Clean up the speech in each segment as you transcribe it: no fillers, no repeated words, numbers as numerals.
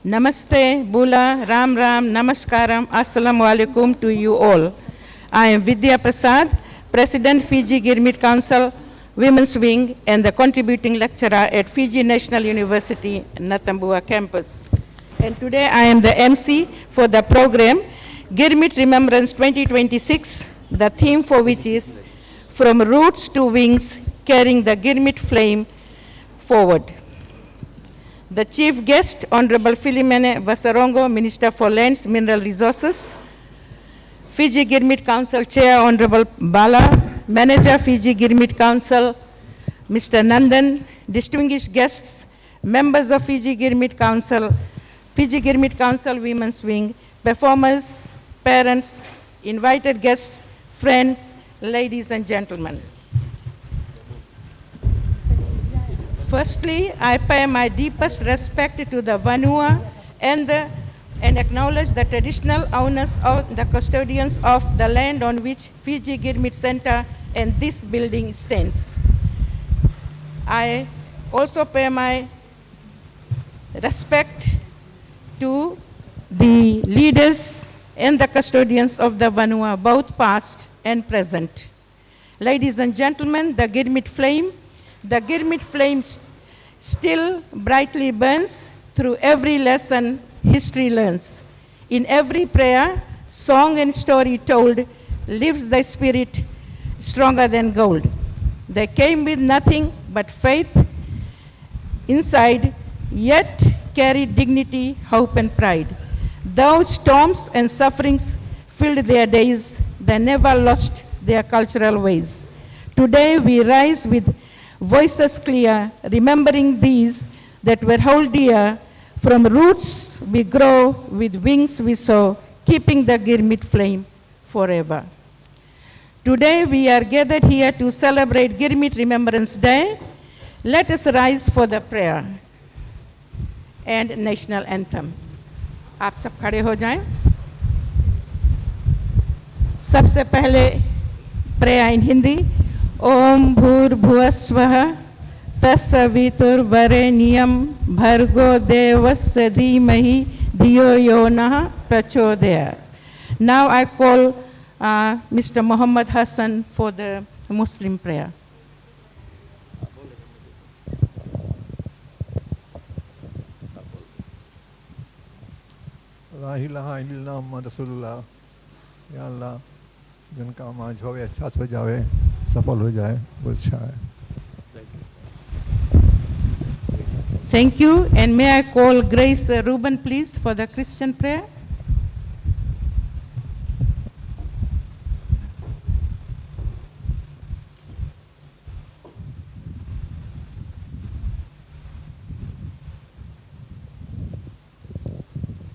Namaste, Bula, Ram Ram, Namaskaram, Assalamu alaikum to you all. I am Vidya Prasad, President Fiji Girmit Council, Women's Wing, and the contributing lecturer at Fiji National University, Natambua campus. And today I am the MC for the program Girmit Remembrance 2026, the theme for which is From Roots to Wings, Carrying the Girmit Flame Forward. The chief guest, Honorable Philimene Vasarongo, Minister for Lands, Mineral Resources. Fiji Girmit Council Chair, Honorable Bala. Manager, Fiji Girmit Council, Mr. Nandan. Distinguished guests, members of Fiji Girmit Council, Fiji Girmit Council Women's Wing, performers, parents, invited guests, friends, ladies and gentlemen. Firstly, I pay my deepest respect to the Vanua and acknowledge the traditional owners of the custodians of the land on which Fiji Girmit Center and this building stands. I also pay my respect to the leaders and the custodians of the Vanua, both past and present. Ladies and gentlemen, the Girmit flame still brightly burns through every lesson history learns. In every prayer, song and story told, lives the spirit stronger than gold. They came with nothing but faith inside, yet carried dignity, hope, and pride. Though storms and sufferings filled their days, they never lost their cultural ways. Today we rise with voices clear, remembering these that were held dear. From roots we grow, with wings we soar, keeping the Girmit flame forever. Today we are gathered here to celebrate Girmit Remembrance Day. Let us rise for the prayer and national anthem. आप सब खड़े हो जाएं. सबसे पहले prayer इन हिंदी. ओम भूर्भुवस्वः तत्सवितुर्वरेण्यं भर्गो देवस्य धीमहि धियो यो नः प्रचोदयात्. Now I call Mr. Muhammad Hassan for the Muslim prayer. ला इलाहा इल्लल्लाह मुहम्मद रसूलुल्लाह. या अल्लाह जिनका आज होवे साथ हो जावे, सफल हो जाए, वो अच्छा है. Thank you, and may I call Grace Ruben please for the Christian prayer.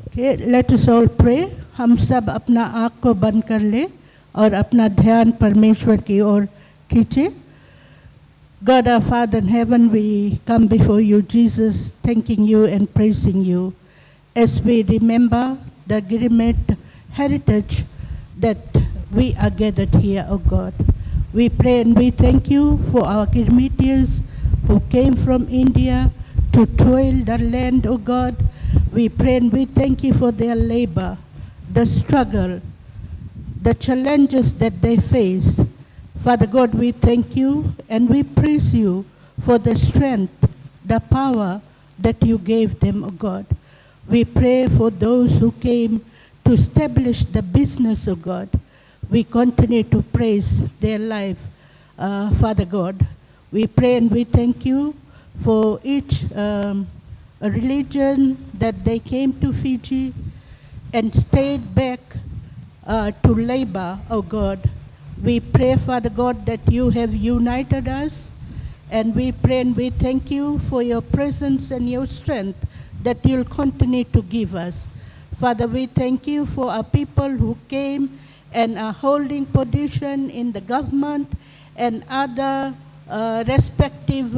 Okay, let us all pray. हम सब अपना आँख को बंद कर ले और अपना ध्यान परमेश्वर की ओर खींचे. God our Father in heaven, we come before you, Jesus, thanking you and praising you as we remember the Girmit heritage that we are gathered here, O God. We pray and we thank you for our Girmitians who came from India to toil the land, O God. We pray and we thank you for their labor, the struggle, the challenges that they face. Father God, we thank you and we praise you for the strength, the power that you gave them, O God. We pray for those who came to establish the business, O God. We continue to praise their life, Father God. We pray and we thank you for each religion that they came to Fiji and stayed back to labor, O God. We pray, Father God, that you have united us, and we pray and we thank you for your presence and your strength that you'll continue to give us. Father, we thank you for our people who came and are holding position in the government and other respective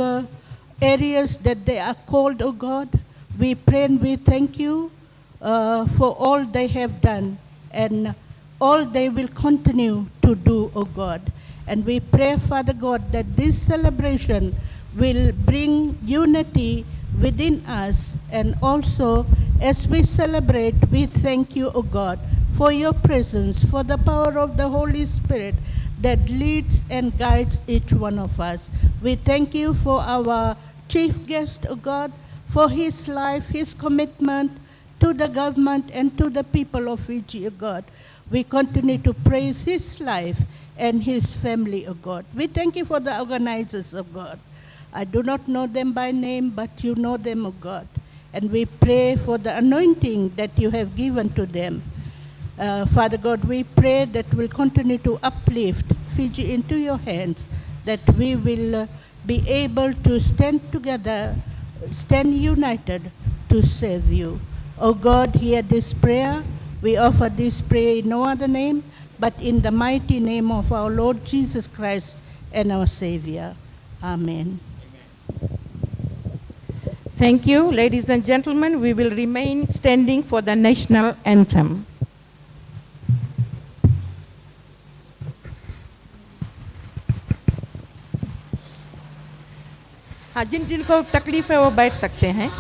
areas that they are called, O God. We pray and we thank you for all they have done and all they will continue to do, O God. And we pray, Father God, that this celebration will bring unity within us and also As we celebrate, we thank you, O God, for your presence, for the power of the Holy Spirit that leads and guides each one of us. We thank you for our chief guest, O God, for his life, his commitment to the government and to the people of Fiji, O God. We continue to praise his life and his family, O God. We thank you for the organizers, O God. I do not know them by name, but you know them, O God. And we pray for the anointing that you have given to them. Father God, we pray that we'll continue to uplift Fiji into your hands, that we will be able to stand together, stand united to serve you. Oh God, hear this prayer. We offer this prayer in no other name, but in the mighty name of our Lord Jesus Christ and our Savior. Amen. Thank you, ladies and gentlemen. We will remain standing for the national anthem. हाँ, जिन जिनको तकलीफ है वो बैठ सकते हैं.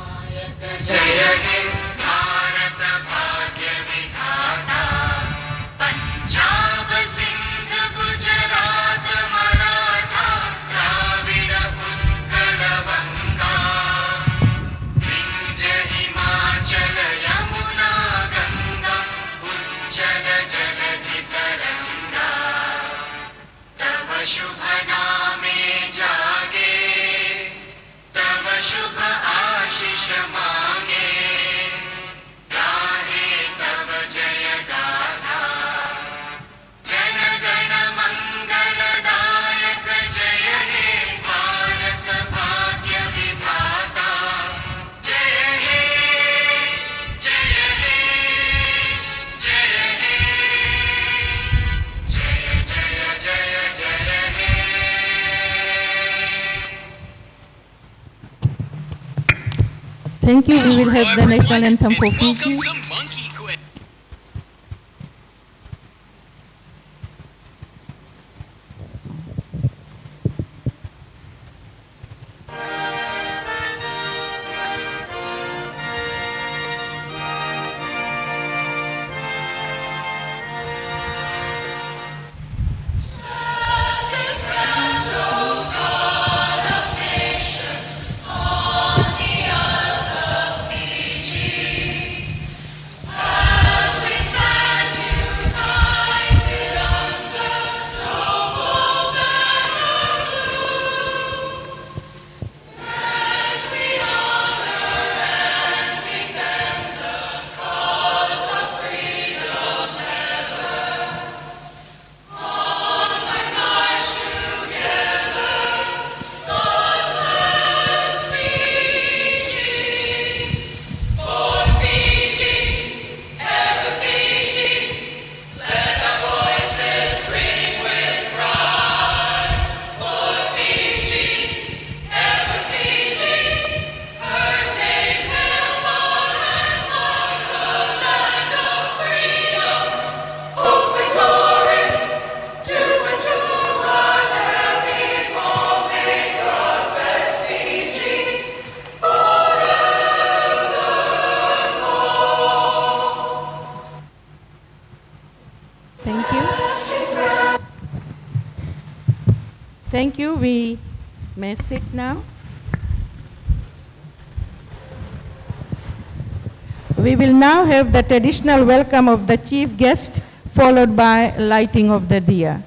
जय हे भारत भाग्य विधाता पंजाब सिंध गुजरात मराठा द्राविड उत्कल गंगा विंध्य हिमाचल यमुना गंगा उच्चल जलधि तरंगा तव शुभ नामे जागे तव शुभ आशीष मांगे गाहे तव जय गाथा जन गण मंगलदायक जय हे भारत भाग्य विधाता जय हे जय हे जय हे जय जय जय जय हे Thank you. We will have the national anthem for Fiji. Welcome to Monkey Quiz. Thank you. Thank you. We may sit now. We will now have the traditional welcome of the chief guest, followed by lighting of the diya.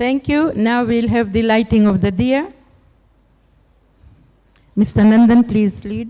Thank you. Now we'll have the lighting of the diya. Mr. Nandan, please lead.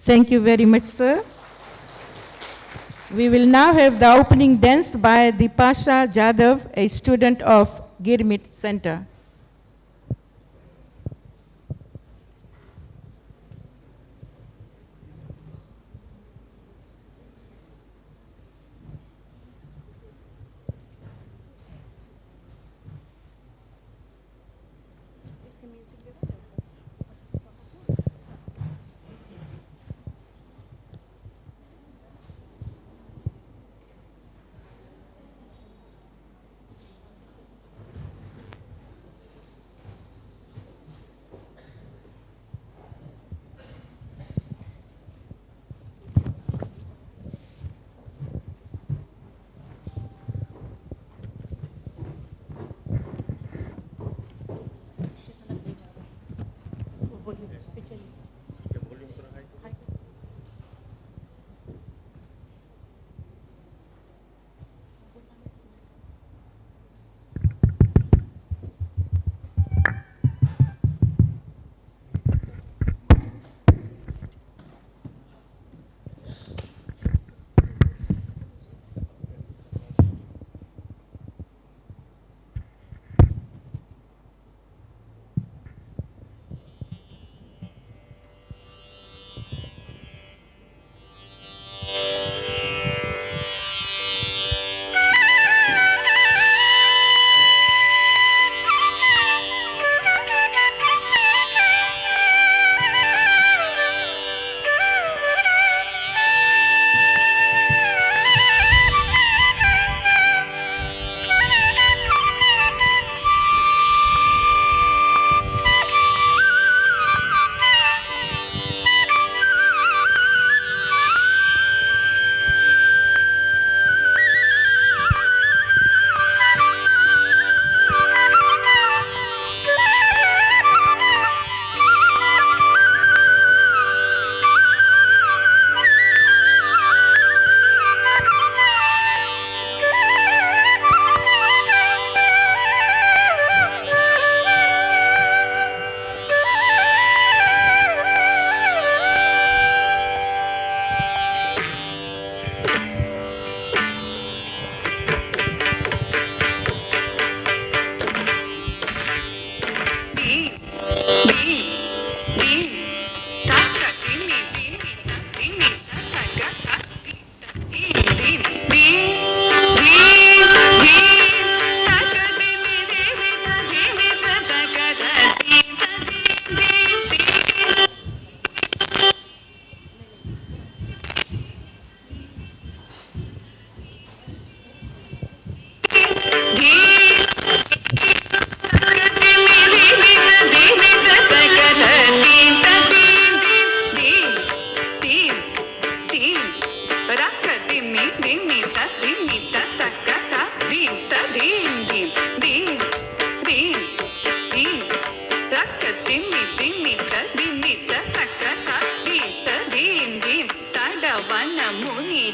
Thank you very much, sir. We will now have the opening dance by Dipasha Jadhav, a student of Girmit Center.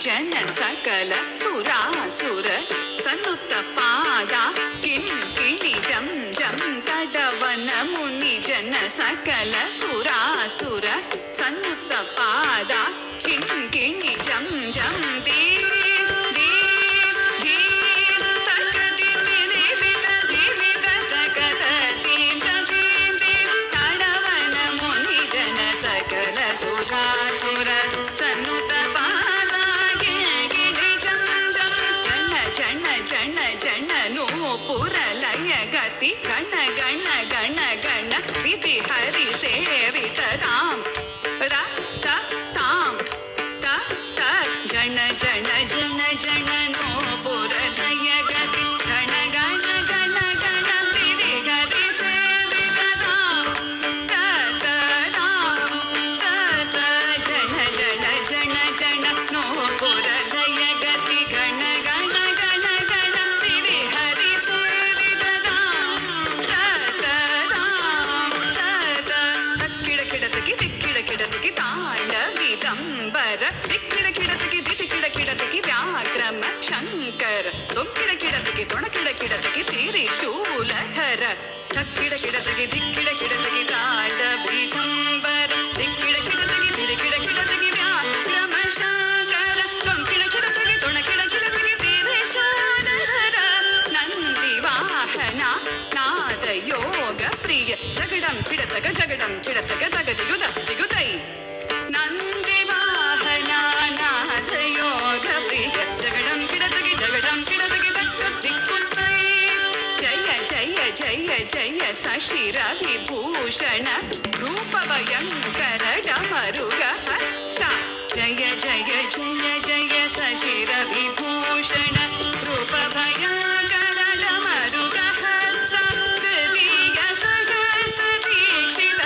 ಜನ ಸಕಲ ಸುರಾಸುರ ಸನ್ನುತ್ತ ಪಾದ ಕಿಣಿ ಜಂ ಜಂ ತಡವನ ಮುನಿ ಜನ ಸಕಲ ಸುರಾಸುರ ಸನ್ನುತ್ತ ಪಾದ ಕಿಣಿ ಜಂ ಜಂ they ಗಣ ಗಣ ಗಣ ಗಣ ವಿಧಿ ಹರಿ ಸೇವಿತ ರಾಮ್ ರ ತ ತಾಮ್ ತ ತ ಜನ ಜನ ಜನ ಜನ ನೋ ಪುರ ಲಯ ಗತಿ ಗಣ ಗಣ ಗಣ ಗಣ ವಿಧಿ ಹರಿ ಸೇವಿತ ರಾಮ್ ತ ತ ರಾಮ್ ತ ತ ಜನ ಜನ ಜನ ಜನ ನೋ ಪುರ ಲಯ ಗತಿ ಗಣ ಗಣ ಗಣ ಗಣ ವಿಧಿ ಹರಿ ಸೇವಿತ ಕಿಡತಗಿ ತಾಂಡವಿದಂಬರ ದಿಕ್ಕಿಡ ಕಿಡತಗಿ ದಿಕ್ಕಿಡ ಕಿಡತಗಿ ವ್ಯಾಕ್ರಮ ಶಂಕರ ತೊಕ್ಕಿಡ ಕಿಡತಗಿ ತೊಣಕಿಡ ಕಿಡತಗಿ ತ್ರಿಶೂಲಧರ ತಕ್ಕಿಡ ಕಿಡತಗಿ ದಿಕ್ಕಿಡ ಕಿಡತಗಿ ತಾಂಡವಿದಂಬರ ದಿಕ್ಕಿಡ ಕಿಡತಗಿ ದಿಕ್ಕಿಡ ಕಿಡತಗಿ ವ್ಯಾಕ್ರಮ ಶಂಕರ ತೊಕ್ಕಿಡ ಕಿಡತಗಿ ತೊಣಕಿಡ ಕಿಡತಗಿ ತ್ರಿಶೂಲಧರ ನಂದಿ ವಾಹನ ನಾದ ಯೋಗ ಪ್ರಿಯ ಜಗಡಂ ಕಿಡತಗ ತಗದಿಗುದ ದಿಗುದೈ ನಂದಿ ವಾಹನ ನಾದ ಯೋಗ ಪ್ರಿಯ ಜಗಡಂ ಕಿಡತಗಿ ದಿಕ್ಕುತ್ತೈ ಜಯ ಜಯ ಜಯ ಜಯ ಸಶಿರ ವಿಭೂಷಣ ರೂಪ ಭಯಂಕರ ಡಮರುಗ ಹಸ್ತ ಜಯ ಜಯ ಜಯ ಜಯ ಸಶಿರ ವಿಭೂಷಣ ರೂಪ ಭಯಂಕರ ಡಮರುಗ ಹಸ್ತ ದಿವ್ಯ ಸಹಸ ದೀಕ್ಷಿತ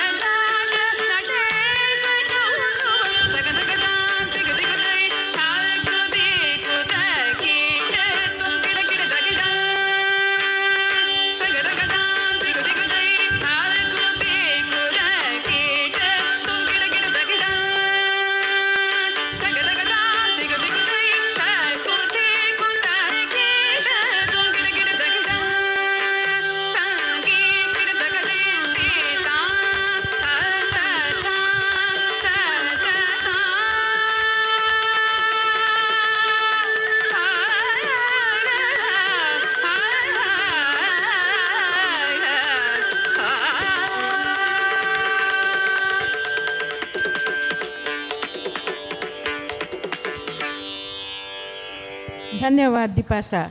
धन्यवाद दीपाशा।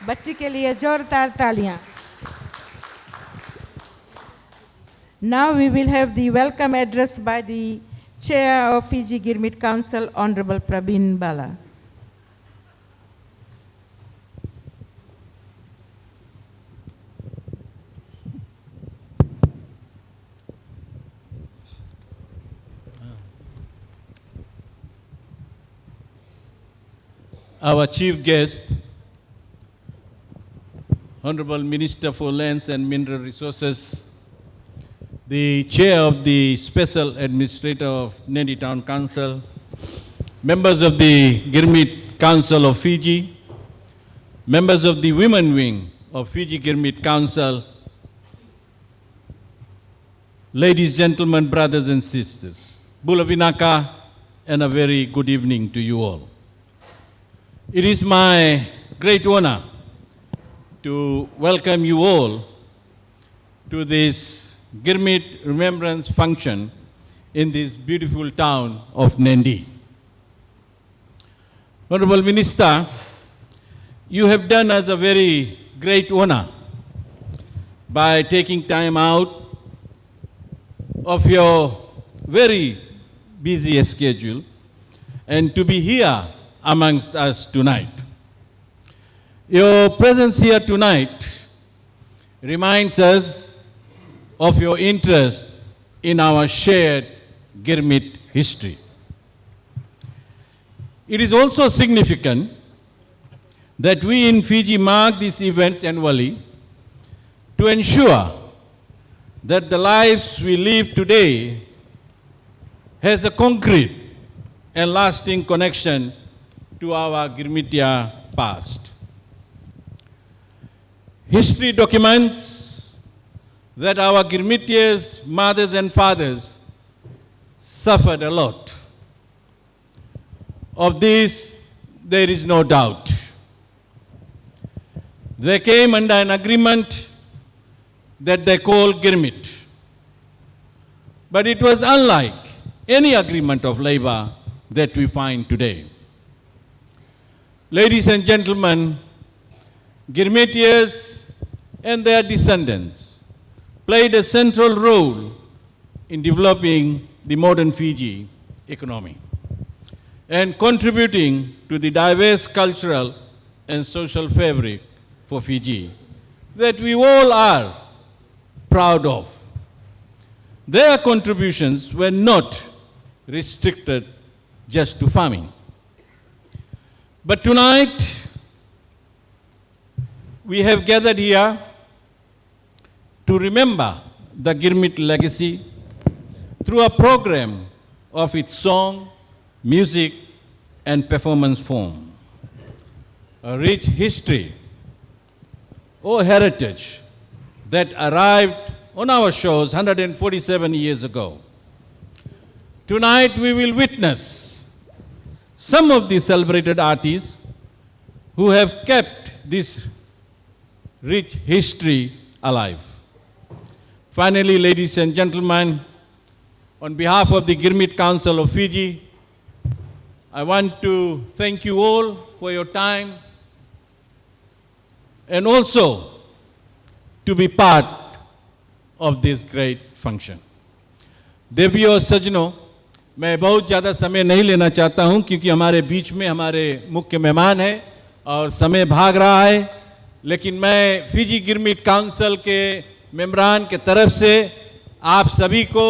बच्ची के लिए जोरदार तालियां। Now we will have the welcome address by the Chair of Fiji Girmit Council, Honorable Praveen Bala. Our chief guest, Honorable Minister for Lands and Mineral Resources, the Chair of the Special Administrator of Nadi Town Council, members of the Girmit Council of Fiji, members of the Women Wing of Fiji Girmit Council, ladies, gentlemen, brothers and sisters, Bulavinaka, and a very good evening to you all. It is my great honor to welcome you all to this Girmit Remembrance Function in this beautiful town of Nadi. Honorable Minister, you have done us a very great honor by taking time out of your very busy schedule and to be here amongst us tonight. Your presence here tonight reminds us of your interest in our shared Girmit history. It is also significant that we in Fiji mark these events annually to ensure that the lives we live today has a concrete and lasting connection to our Girmitia past. History documents that our Girmitia's mothers and fathers suffered a lot. Of this, there is no doubt. They came under an agreement that they called Girmit. But it was unlike any agreement of labor that we find today. Ladies and gentlemen, Girmitians and their descendants played a central role in developing the modern Fiji economy and contributing to the diverse cultural and social fabric for Fiji that we all are proud of. Their contributions were not restricted just to farming. But tonight, we have gathered here to remember the Girmit legacy through a program of its song, music, and performance form. A rich history or heritage that arrived on our shores 147 years ago. Tonight we will witness some of the celebrated artists who have kept this rich history alive. Finally, ladies and gentlemen, on behalf of the Girmit Council of Fiji, I want to thank you all for your time and also to be part of this great function. देवियों और सज्जनों, मैं बहुत ज़्यादा समय नहीं लेना चाहता हूं क्योंकि हमारे बीच में हमारे मुख्य मेहमान हैं और समय भाग रहा है, लेकिन मैं फिजी गिरमिट काउंसिल के मेंबरान के तरफ से आप सभी को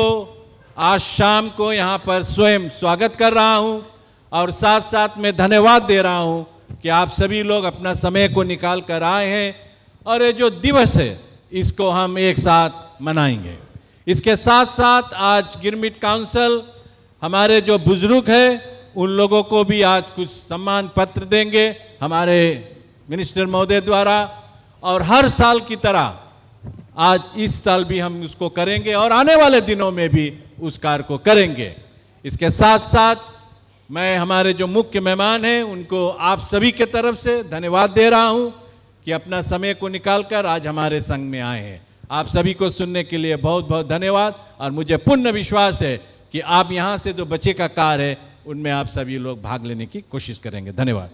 आज शाम को यहाँ पर स्वयं स्वागत कर रहा हूँ और साथ साथ में धन्यवाद दे रहा हूँ कि आप सभी लोग अपना समय को निकाल कर आए हैं और ये जो दिवस है इसको हम एक साथ मनाएंगे। इसके साथ साथ आज गिरमिट काउंसिल हमारे जो बुजुर्ग हैं उन लोगों को भी आज कुछ सम्मान पत्र देंगे हमारे मिनिस्टर महोदय द्वारा, और हर साल की तरह आज इस साल भी हम उसको करेंगे और आने वाले दिनों में भी उस कार्य को करेंगे। इसके साथ साथ मैं हमारे जो मुख्य मेहमान हैं उनको आप सभी के तरफ से धन्यवाद दे रहा हूं कि अपना समय को निकालकर आज हमारे संग में आए हैं। आप सभी को सुनने के लिए बहुत बहुत धन्यवाद और मुझे पूर्ण विश्वास है कि आप यहाँ से जो बचे का कार्य है उनमें आप सभी लोग भाग लेने की कोशिश करेंगे। धन्यवाद।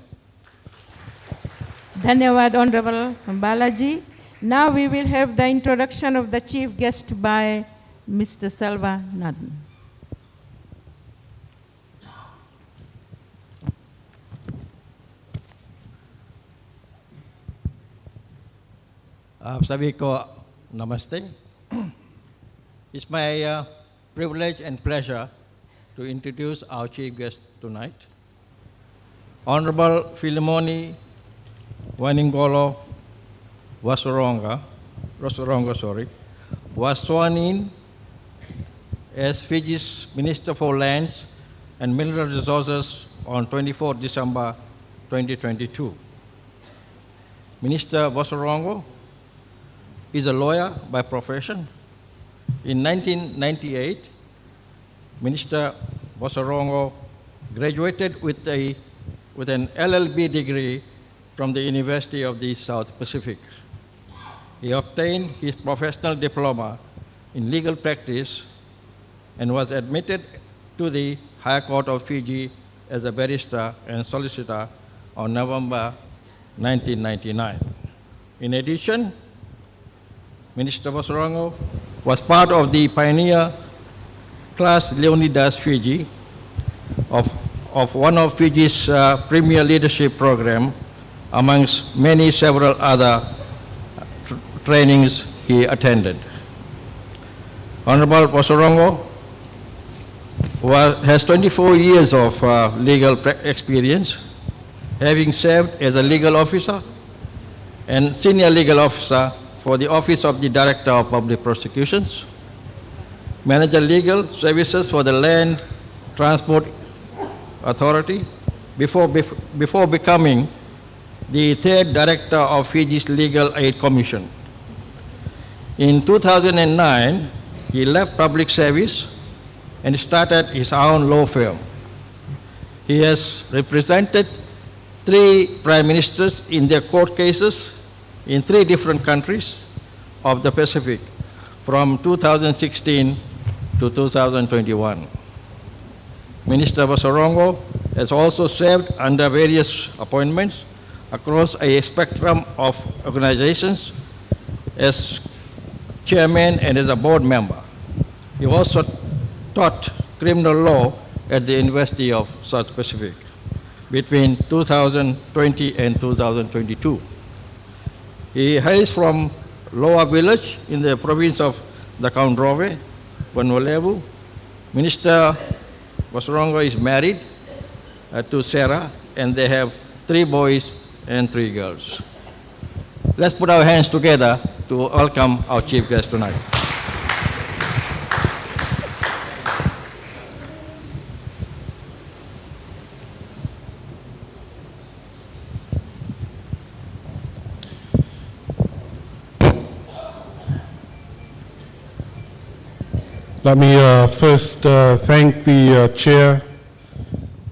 Dhanyawad, Honorable Balaji. Now we will have the introduction of the chief guest by Mr. Selva Nadan. आप सभी को नमस्ते। It's my privilege and pleasure to introduce our chief guest tonight. Honorable Philemoni Waningolo Wasoronga, was sworn in as Fiji's Minister for Lands and Mineral Resources on 24 December 2022. Minister Wasorongo is a lawyer by profession. In 1998, Minister Wasorongo graduated with an LLB degree from the University of the South Pacific. He obtained his professional diploma in legal practice and was admitted to the High Court of Fiji as a barrister and solicitor on November 1999. In addition, Minister Wasorongo was part of the pioneer class Leonidas Fiji of one of Fiji's premier leadership program amongst many several other trainings he attended. Honorable Bosorongo has 24 years of legal experience, having served as a legal officer and senior legal officer for the Office of the Director of Public Prosecutions, manager legal services for the Land Transport Authority before becoming the third director of Fiji's Legal Aid Commission. In 2009, he left public service and started his own law firm. He has represented 3 prime ministers in their court cases in 3 different countries of the Pacific from 2016 to 2021. Minister Bosorongo has also served under various appointments across a spectrum of organizations as chairman and as a board member. He also taught criminal law at the University of South Pacific between 2020 and 2022. He hails from Loa Village in the province of Dacaundrove, Vanuatu. Minister Bosorongo is married to Sarah, and they have 3 boys and 3 girls. Let's put our hands together to welcome our chief guest tonight. Let me first thank the chair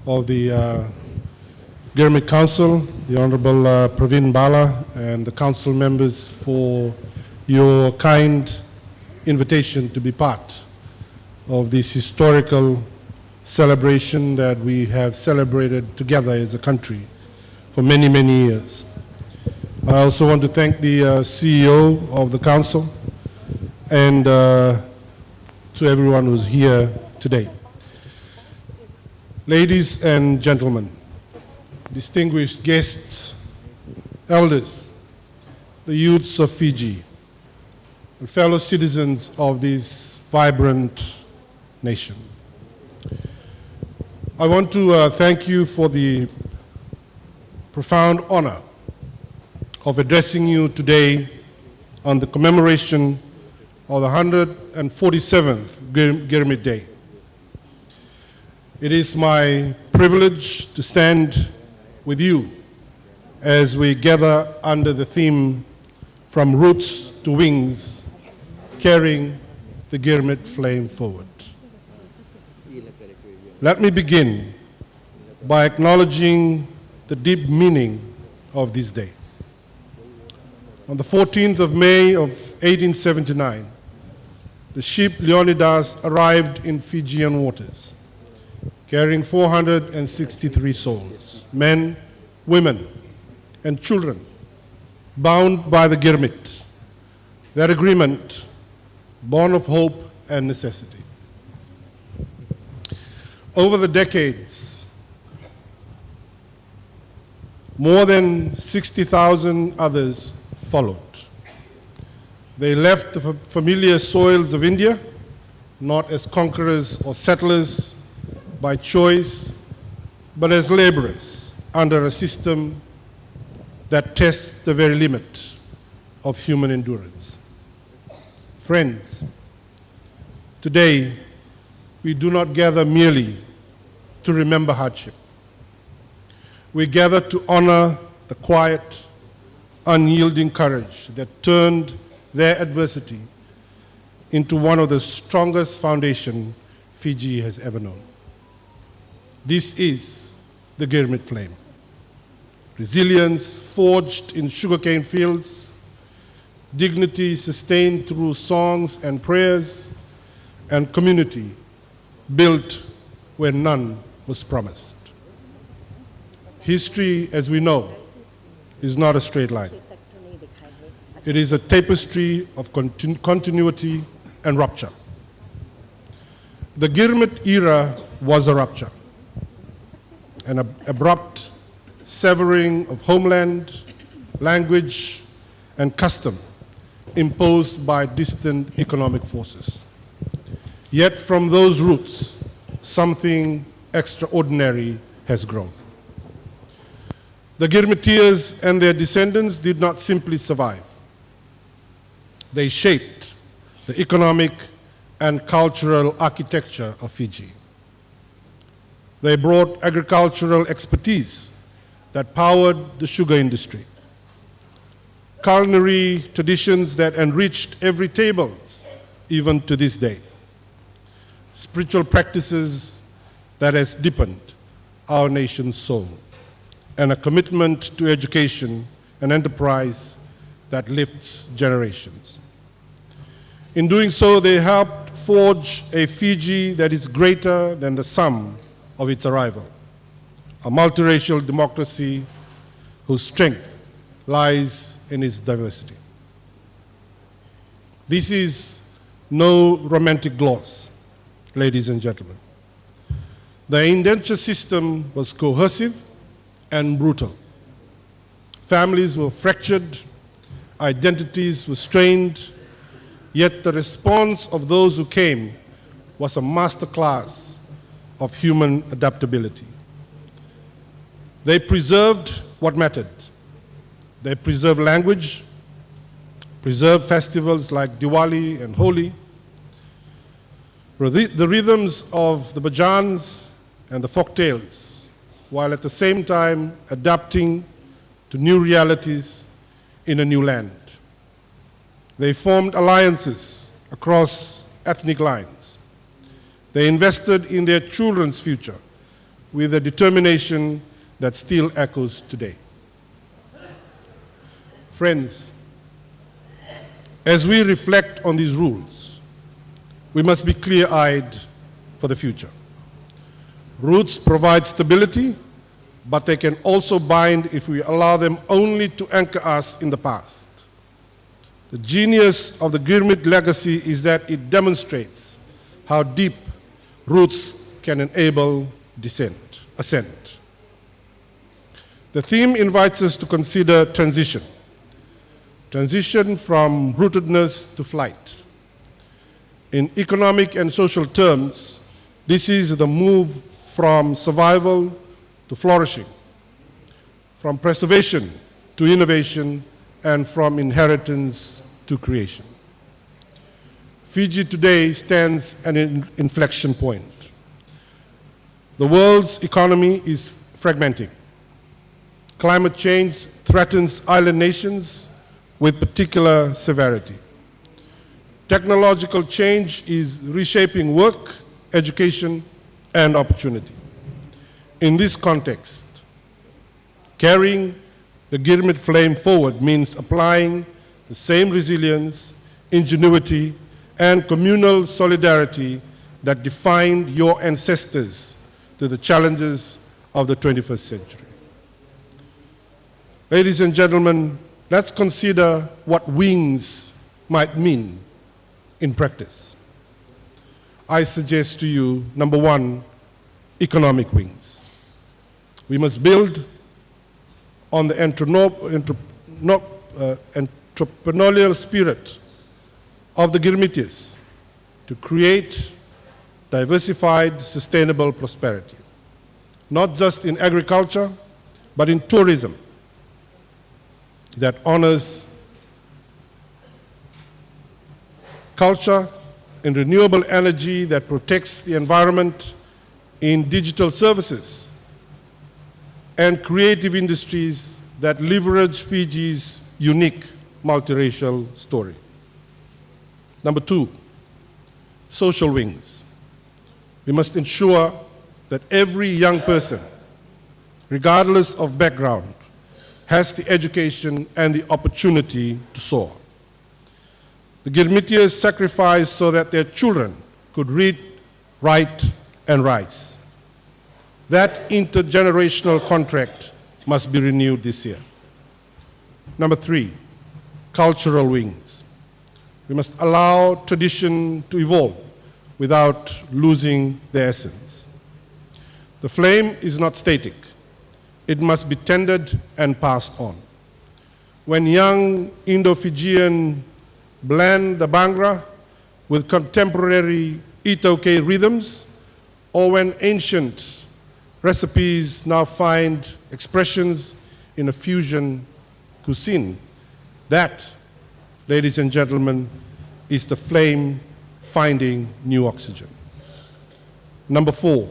of the Girmit Council, the Honorable Praveen Bala, and the council members for your kind invitation to be part of this historical celebration that we have celebrated together as a country for many, many years. I also want to thank the CEO of the council and to everyone who's here today. Ladies and gentlemen, distinguished guests, elders, the youths of Fiji, and fellow citizens of this vibrant nation. I want to thank you for the profound honor of addressing you today on the commemoration of the 147th Girmit Day. It is my privilege to stand with you as we gather under the theme From Roots to Wings, carrying the Girmit flame forward. Let me begin by acknowledging the deep meaning of this day. On the 14th of May of 1879, the ship Leonidas arrived in Fijian waters, carrying 463 souls, men, women, and children, bound by the Girmit, that agreement born of hope and necessity. Over the decades, more than 60,000 others followed. They left the familiar soils of India, not as conquerors or settlers by choice, but as laborers under a system that tests the very limit of human endurance. Friends, today we do not gather merely to remember hardship. We gather to honor the quiet, unyielding courage that turned their adversity into one of the strongest foundations Fiji has ever known. This is the Girmit flame. Resilience forged in sugarcane fields, dignity sustained through songs and prayers, and community built where none was promised. History, as we know, is not a straight line. It is a tapestry of continuity and rupture. The Girmit era was a rupture, an abrupt severing of homeland, language, and custom imposed by distant economic forces. Yet from those roots, something extraordinary has grown. The Girmitias and their descendants did not simply survive. They shaped the economic and cultural architecture of Fiji. They brought agricultural expertise that powered the sugar industry, culinary traditions that enriched every table, even to this day, spiritual practices that has deepened our nation's soul, and a commitment to education and enterprise that lifts generations. In doing so, they helped forge a Fiji that is greater than the sum of its arrival, a multiracial democracy whose strength lies in its diversity. This is no romantic gloss, ladies and gentlemen. The indenture system was coercive and brutal. Families were fractured, identities were strained, yet the response of those who came was a masterclass of human adaptability. They preserved what mattered. They preserved language, preserved festivals like Diwali and Holi, the rhythms of the bhajans and the folktales, while at the same time adapting to new realities in a new land. They formed alliances across ethnic lines. They invested in their children's future with a determination that still echoes today. Friends, as we reflect on these rules, we must be clear-eyed for the future. Roots provide stability, but they can also bind if we allow them only to anchor us in the past. The genius of the Girmit legacy is that it demonstrates how deep roots can enable ascent. The theme invites us to consider transition from rootedness to flight. In economic and social terms, this is the move from survival to flourishing, from preservation to innovation, and from inheritance to creation. Fiji today stands at an inflection point. The world's economy is fragmenting. Climate change threatens island nations with particular severity. Technological change is reshaping work, education, and opportunity. In this context, carrying the Girmit flame forward means applying the same resilience, ingenuity, and communal solidarity that defined your ancestors to the challenges of the 21st century. Ladies and gentlemen, let's consider what wings might mean in practice. I suggest to you, number one, economic wings. We must build on the entrepreneurial spirit of the Girmitis to create diversified, sustainable prosperity, not just in agriculture, but in tourism that honors culture, in renewable energy that protects the environment, in digital services, and creative industries that leverage Fiji's unique multiracial story. Number two, social wings. We must ensure that every young person, regardless of background, has the education and the opportunity to soar. The Girmitias sacrificed so that their children could read, write, and rise. That intergenerational contract must be renewed this year. Number three, cultural wings. We must allow tradition to evolve without losing their essence. The flame is not static. it must be tended and passed on. When young Indo-Fijian blend the Bhangra with contemporary Itoke rhythms, or when ancient recipes now find expressions in a fusion cuisine, that, ladies and gentlemen, is the flame finding new oxygen. Number 4,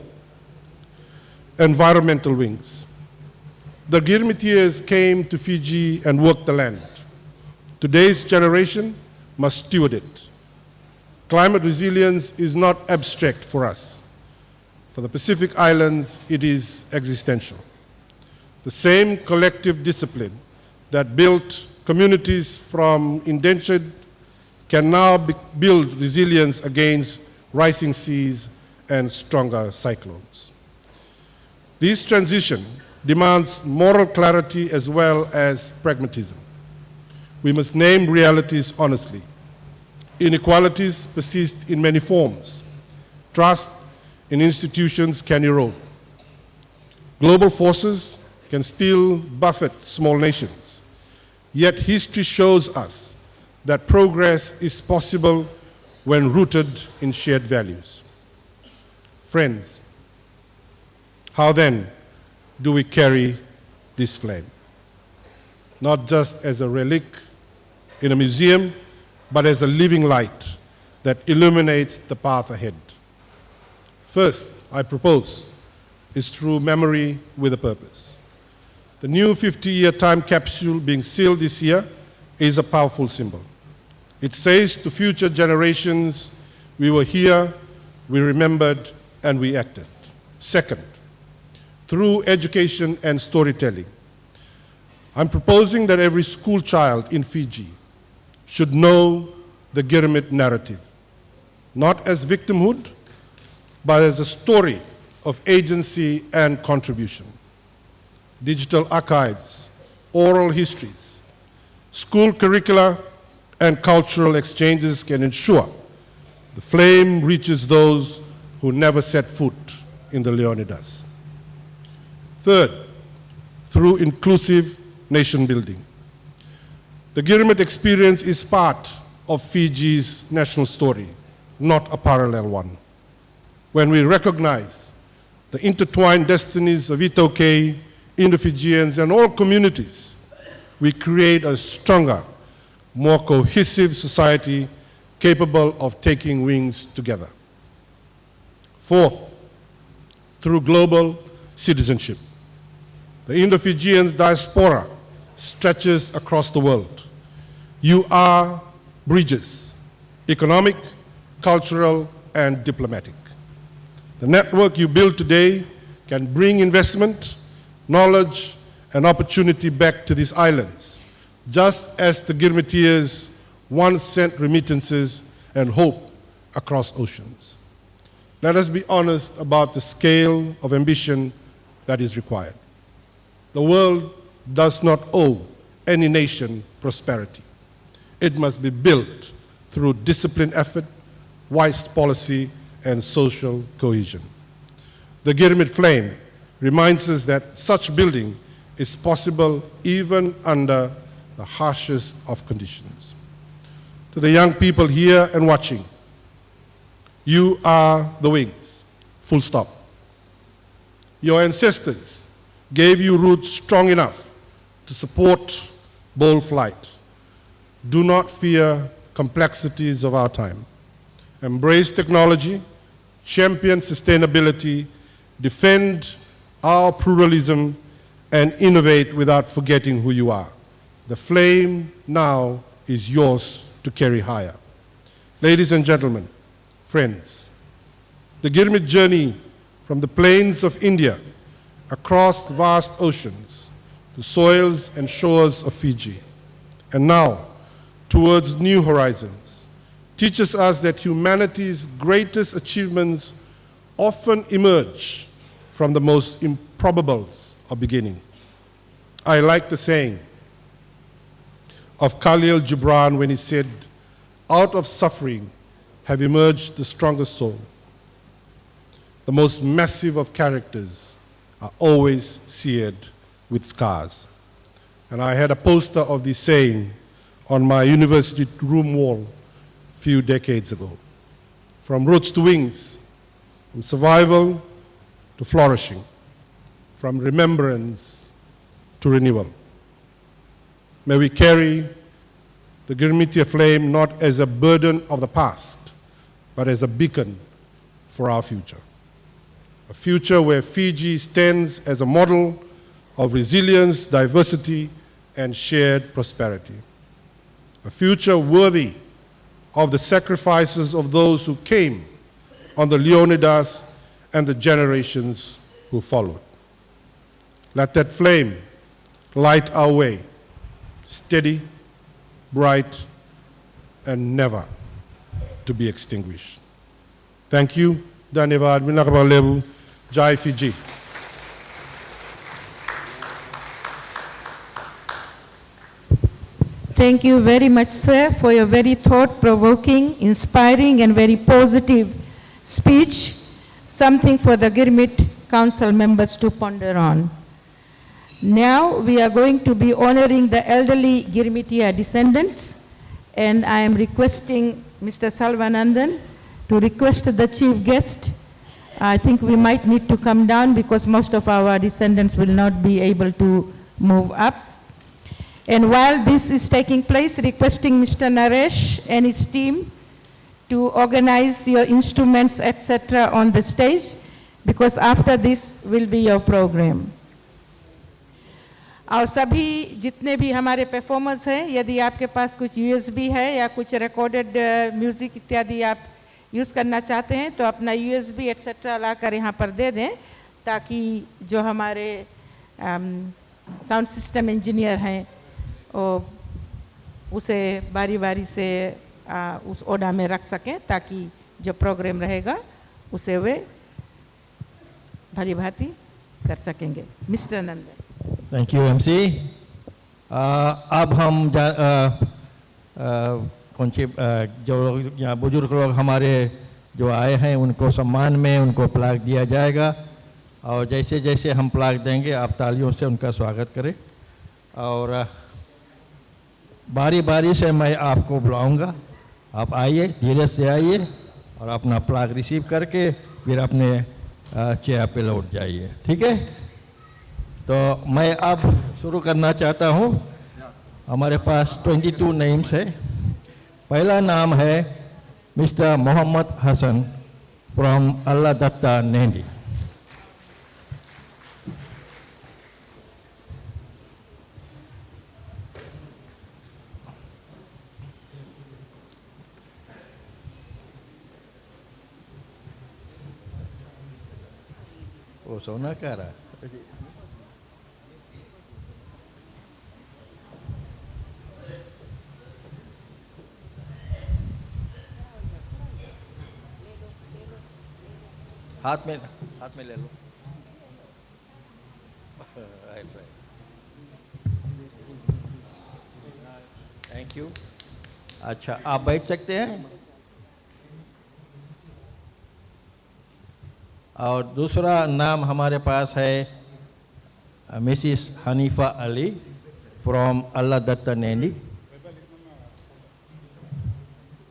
environmental wings. The Girmitiers came to Fiji and worked the land. Today's generation must steward it. Climate resilience is not abstract for us. For the Pacific Islands, it is existential. The same collective discipline that built communities from indentured can now build resilience against rising seas and stronger cyclones. This transition demands moral clarity as well as pragmatism. We must name realities honestly. Inequalities persist in many forms. Trust in institutions can erode. Global forces can still buffet small nations. Yet history shows us that progress is possible when rooted in shared values. Friends, how then do we carry this flame? Not just as a relic in a museum, but as a living light that illuminates the path ahead. First, I propose, is through memory with a purpose. The new 50-year time capsule being sealed this year is a powerful symbol. It says to future generations, we were here, we remembered, and we acted. Second, through education and storytelling. I'm proposing that every school child in Fiji should know the Girmit narrative, not as victimhood, but as a story of agency and contribution. Digital archives, oral histories, school curricula, and cultural exchanges can ensure the flame reaches those who never set foot in the Leonidas. Third, through inclusive nation building. The Girmit experience is part of Fiji's national story, not a parallel one. When we recognize the intertwined destinies of Itoke, Indo-Fijians, and all communities, we create a stronger, more cohesive society capable of taking wings together. Fourth, through global citizenship. The Indo-Fijian diaspora stretches across the world. You are bridges, economic, cultural, and diplomatic. The network you build today can bring investment, knowledge, and opportunity back to these islands, just as the Girmitiers once sent remittances and hope across oceans. Let us be honest about the scale of ambition that is required. The world does not owe any nation prosperity. It must be built through disciplined effort, wise policy, and social cohesion. The Girmit flame reminds us that such building is possible even under the harshest of conditions. To the young people here and watching, you are the wings, full stop. Your ancestors gave you roots strong enough to support bold flight. Do not fear complexities of our time. Embrace technology, champion sustainability, defend our pluralism, and innovate without forgetting who you are. The flame now is yours to carry higher. Ladies and gentlemen, friends, the Girmit journey from the plains of India across vast oceans, the soils and shores of Fiji, and now towards new horizons, teaches us that humanity's greatest achievements often emerge from the most improbables of beginning. I like the saying of Khalil Gibran when he said, "Out of suffering have emerged the strongest soul." The most massive of characters are always seared with scars. And I had a poster of this saying on my university room wall a few decades ago. From roots to wings, from survival to flourishing, from remembrance to renewal. May we carry the Girmitia flame not as a burden of the past, but as a beacon for our future. A future where Fiji stands as a model of resilience, diversity, and shared prosperity. A future worthy of the sacrifices of those who came on the Leonidas and the generations who followed. Let that flame light our way, steady, bright, and never to be extinguished. Thank you. Dhanyavad. Minakabal Lebu. Jai Fiji. Thank you very much, sir, for your very thought-provoking, inspiring, and very positive speech, something for the Girmit Council members to ponder on. Now we are going to be honoring the elderly Girmitia descendants, and I am requesting Mr. Salvanandan to request the chief guest. I think we might need to come down because most of our descendants will not be able to move up. And while this is taking place, requesting Mr. Naresh and his team to organize your instruments, etc. on the stage, because after this will be your program. और सभी जितने भी हमारे performers हैं, यदि आपके पास कुछ USB है या कुछ रिकॉर्डेड म्यूजिक इत्यादि आप यूज़ करना चाहते हैं तो अपना USB etc. लाकर यहाँ पर दे दें, ताकि जो हमारे साउंड सिस्टम इंजीनियर हैं उसे बारी बारी से उस ऑर्डर में रख सकें, ताकि जो प्रोग्राम रहेगा उसे वे भली भांति कर सकेंगे. Mister Nandan. Thank you MC. अब हम कौन सी जो यहाँ बुजुर्ग लोग हमारे जो आए हैं उनको सम्मान में उनको प्लाक दिया जाएगा, और जैसे जैसे हम प्लाक देंगे आप तालियों से उनका स्वागत करें. और बारी बारी से मैं आपको बुलाऊंगा, आप आइए, धीरे से आइए और अपना प्लाक रिसीव करके फिर अपने चेयर पे लौट जाइए. ठीक है, तो मैं अब शुरू करना चाहता हूँ. हमारे पास 22 नेम्स है. पहला नाम है मिस्टर मोहम्मद हसन फ्रॉम अल्लाह दत्ता नेंडी. वो सोना कह रहा है. हाथ में ले लो. Thank you. अच्छा, आप बैठ सकते हैं. और दूसरा नाम हमारे पास है Mrs Hanifa Ali from Allah Datta नेंडी.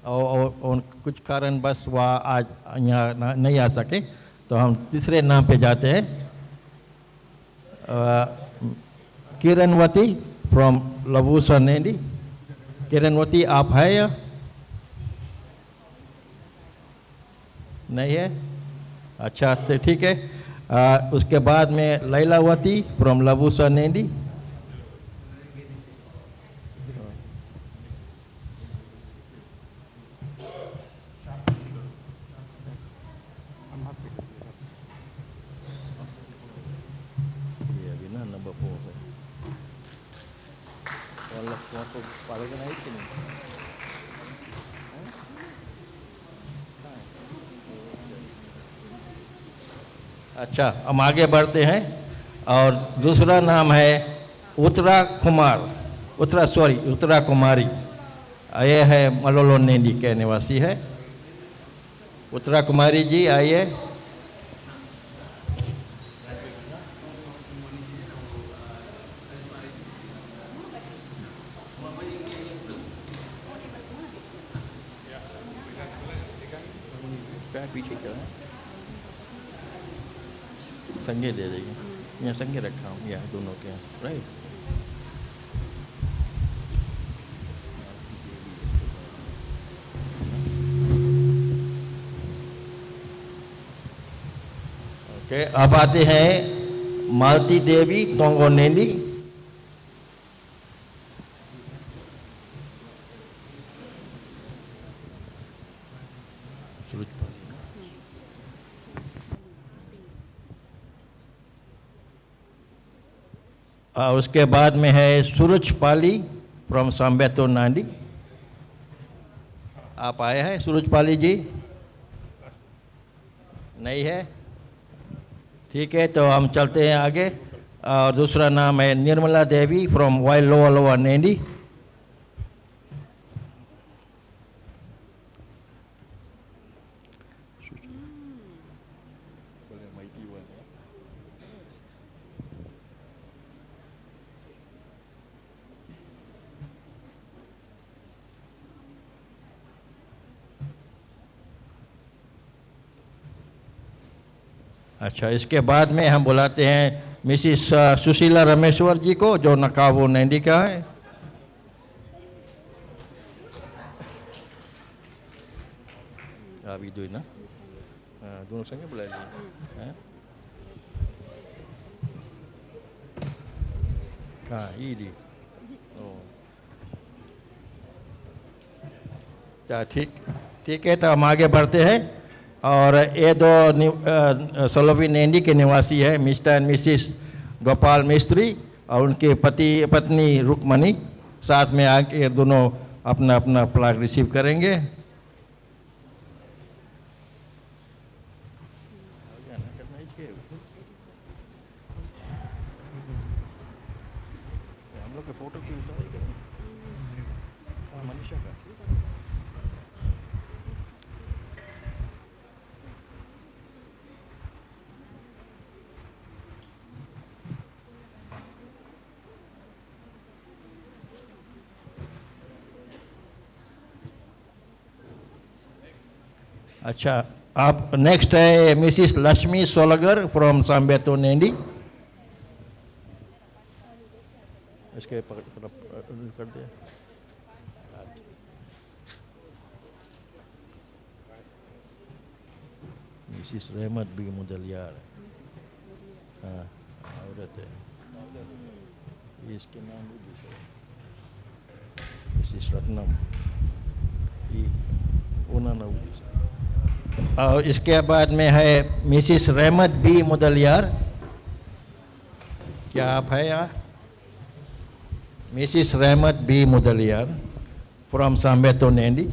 और कुछ कारण बस वह आज यहाँ नहीं आ सके, तो हम तीसरे नाम पे जाते हैं. किरणवती फ्रॉम लबूसा नेंडी. किरणवती आप है या नहीं है? अच्छा, तो ठीक है. उसके बाद में लैलावती फ्रॉम लबूसा नेंडी. अच्छा, हम आगे बढ़ते हैं. और दूसरा नाम है उत्तरा कुमारी. ये है मलोलो नेंडी के निवासी है. उत्तरा कुमारी जी आइए. पैर पीछे क्या है, संगे दे देंगे, यहाँ संगे रखा हूँ, यहाँ दोनों के राइट। ओके, अब आते हैं मालती देवी तोंगोनेली। और उसके बाद में है सूरज पाली फ्रॉम सांबेतो नांडी। आप आए हैं सूरज पाली जी? नहीं है? ठीक है, तो हम चलते हैं आगे। और दूसरा नाम है Nirmala Devi from Y lower lower नैंडी। अच्छा, इसके बाद में हम बुलाते हैं मिसिस सुशीला रमेश्वर जी को, जो नकाबो नैंडी का है। अभी दो ना, दोनों संगे बुला लिए। हाँ, ये जी। अच्छा, ठीक है, तो हम आगे बढ़ते हैं। और ये दो सोलोवी नैंडी के निवासी है, मिस्टर एंड मिसिस गोपाल मिस्त्री और उनके पत्नी रुक्मणी। साथ में आके दोनों अपना अपना प्लाक रिसीव करेंगे। हम लोग के फोटो क्यों उतारेंगे? मनीषा का। अच्छा, आप नेक्स्ट है मिसिस लक्ष्मी सोलगर फ्रॉम सांबेतो नैंडी। इसके कर दिया। मिसिस रहमत बी मुदलियार, हाँ औरत है, इसके नाम मिसिस रत्नम, उन्होंने। और इसके बाद में है मिसिस रहमत बी मुदलियार। क्या आप है यहाँ? Mrs Rahmat Bi Mudaliar from Sabeto Nadi.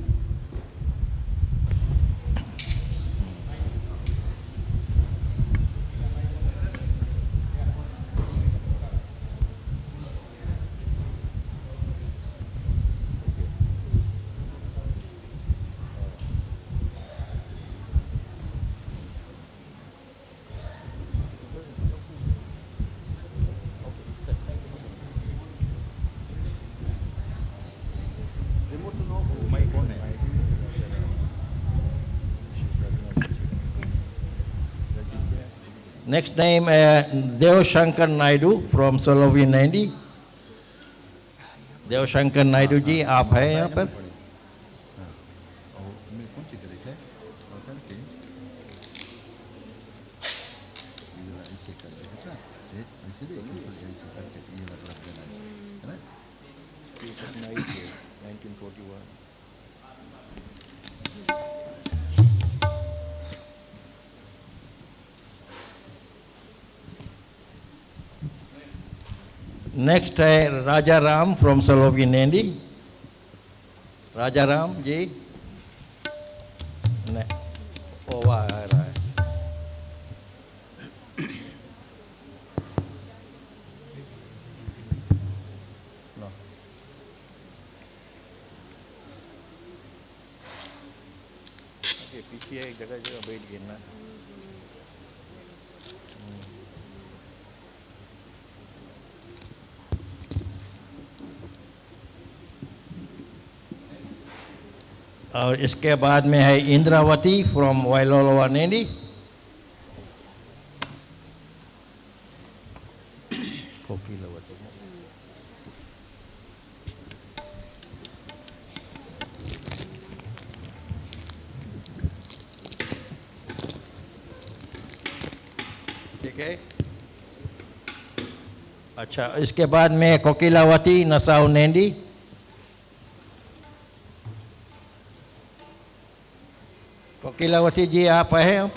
Next name, Deo Shankar Naidu from Solovey Nandi. Deo Shankar Naidu जी, आप हैं यहाँ पर? नेक्स्ट है राजा राम फ्रॉम सोलोवी नैंडी। राजा राम जी ने ओवा आ रहा है। नो। ओके, पीछे एक जगह जगह बैठ गिरना। और इसके बाद में है इंद्रावती फ्रॉम वाइलोलोवा नेंडी। कोकिलावती। ठीक है। अच्छा, इसके बाद में कोकिलावती नसाऊ नेंडी। कोकिलावती जी आप है?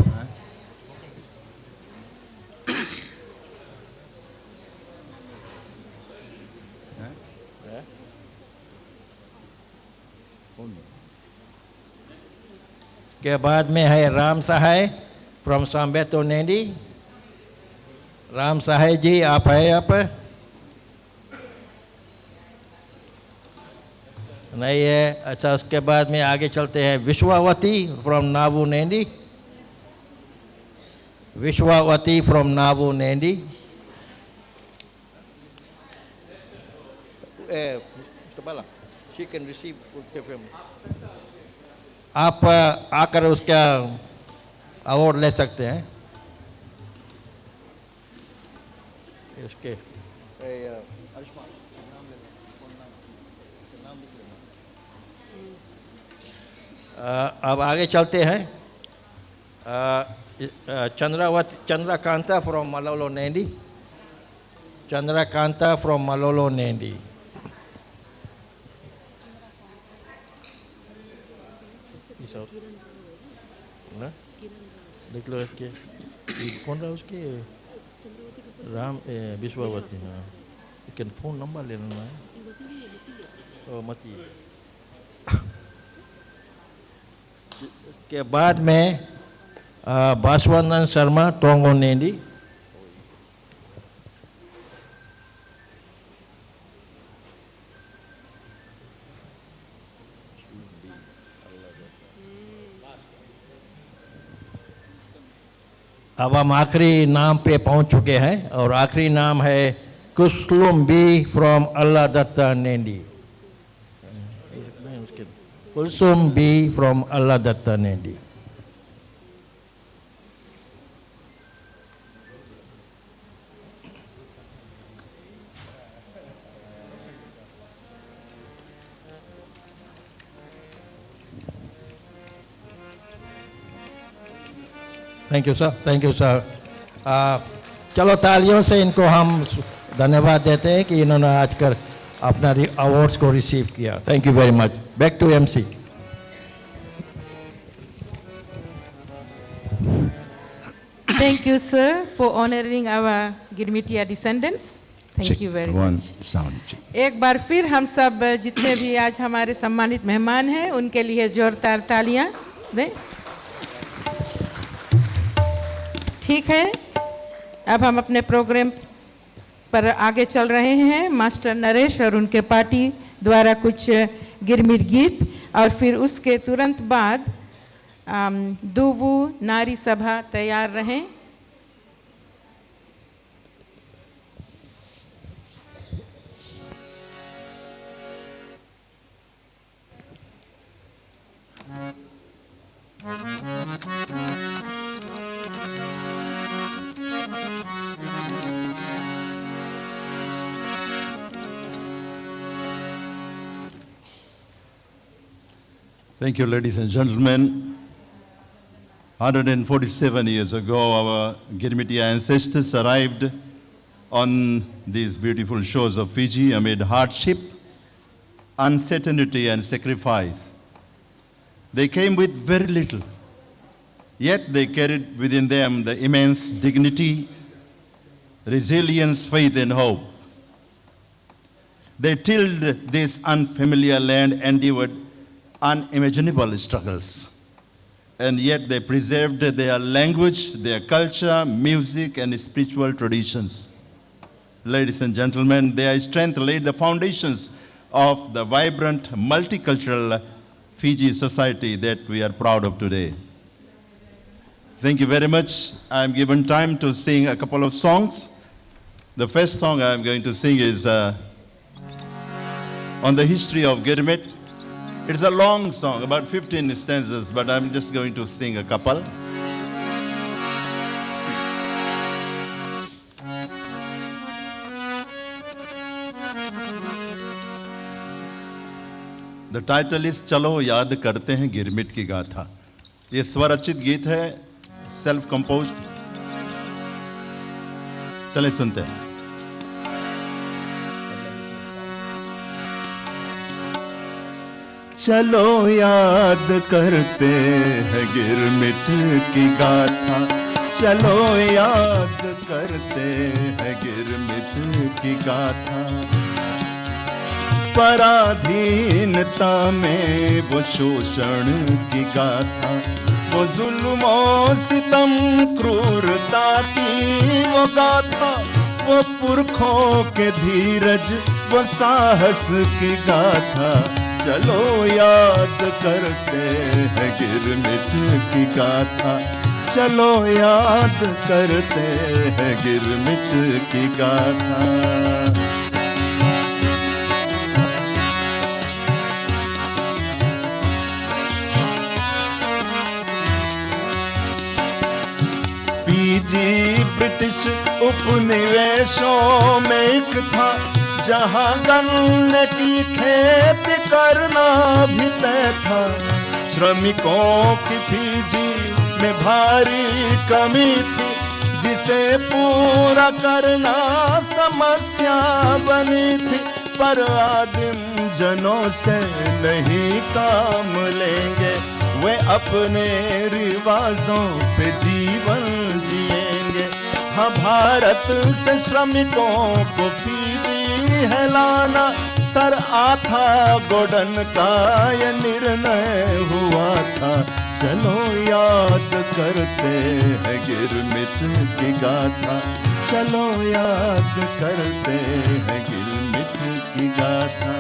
के बाद में है राम सहाय फ्रॉम सांबेतो नेंडी। राम सहाय जी आप है यहाँ पर? नहीं है। अच्छा, उसके बाद में आगे चलते हैं Vishwawati from Navo Nadi. Vishwawati from Navo Nadi. She can receive उसके film। आप आकर उसका अवार्ड ले सकते हैं। इसके अब आगे चलते हैं। चंद्रकांता फ्रॉम मलोलो नेंडी। चंद्रकांता फ्रॉम मलोलो नेंडी। ना देख लो इसके कौन रहा उसके राम विश्वावती। हाँ, लेकिन फोन नंबर ले लेना है। मती के बाद में बासवानंद शर्मा टोंगो नेंडी। अब हम आखिरी नाम पे पहुंच चुके हैं और आखिरी नाम है Kulsum Bi from Allah Datta Nadi. Kulsum Bi from Allah Datta Nadi. Thank you sir, thank you sir. चलो तालियों से इनको हम धन्यवाद देते हैं कि इन्होंने आज कर अपना अवार्ड्स को रिसीव किया। Thank you very much. Back to MC. Thank you, sir, for honoring our Girmitia descendants. Thank you very much. एक बार फिर हम सब जितने भी आज हमारे सम्मानित मेहमान हैं उनके लिए जोरदार तालियां दें। ठीक है, अब हम अपने प्रोग्राम पर आगे चल रहे हैं। मास्टर नरेश और उनके पार्टी द्वारा कुछ गिरमिट गीत और फिर उसके तुरंत बाद दुवु नारी सभा तैयार रहें। Thank you, ladies and gentlemen. 147 years ago, our Girmitia ancestors arrived on these beautiful shores of Fiji amid hardship, uncertainty, and sacrifice. They came with very little, yet they carried within them the immense dignity, resilience, faith, and hope. They tilled this unfamiliar land, endured unimaginable struggles, and yet they preserved their language, their culture, music, and spiritual traditions. Ladies and gentlemen, their strength laid the foundations of the vibrant, multicultural Fiji society that we are proud of today. Thank you very much. I am given time to sing a couple of songs. The first song I am going to sing is on the history of Girmit. It's a long song, about 15 stanzas, but I'm just going to sing a couple. The title is चलो याद करते हैं गिरमिट की गाथा. ये स्वरचित गीत है, self composed. चले सुनते हैं. चलो याद करते हैं गिरमिट की गाथा. चलो याद करते हैं गिरमिट की गाथा. पराधीनता में वो शोषण की गाथा, वो जुल्म सितम क्रूरता की वो गाथा, वो पुरखों के धीरज वो साहस की गाथा. चलो याद करते हैं गिरमिट की गाथा. चलो याद करते हैं गिरमिट की गाथा. फीजी ब्रिटिश उपनिवेशों में एक था, जहां गन्ने की खेती करना भी तय था. श्रमिकों की फीजी में भारी कमी थी, जिसे पूरा करना समस्या बनी थी. पर आदिम जनों से नहीं काम लेंगे, वे अपने रिवाजों पे जीवन जिएंगे. हाँ, भारत से श्रमिकों को फीजी है लाना, सर आथा गोडन का ये निर्णय हुआ था. चलो याद करते हैं गिरमिट की गाथा. चलो याद करते हैं गिरमिट की गाथा.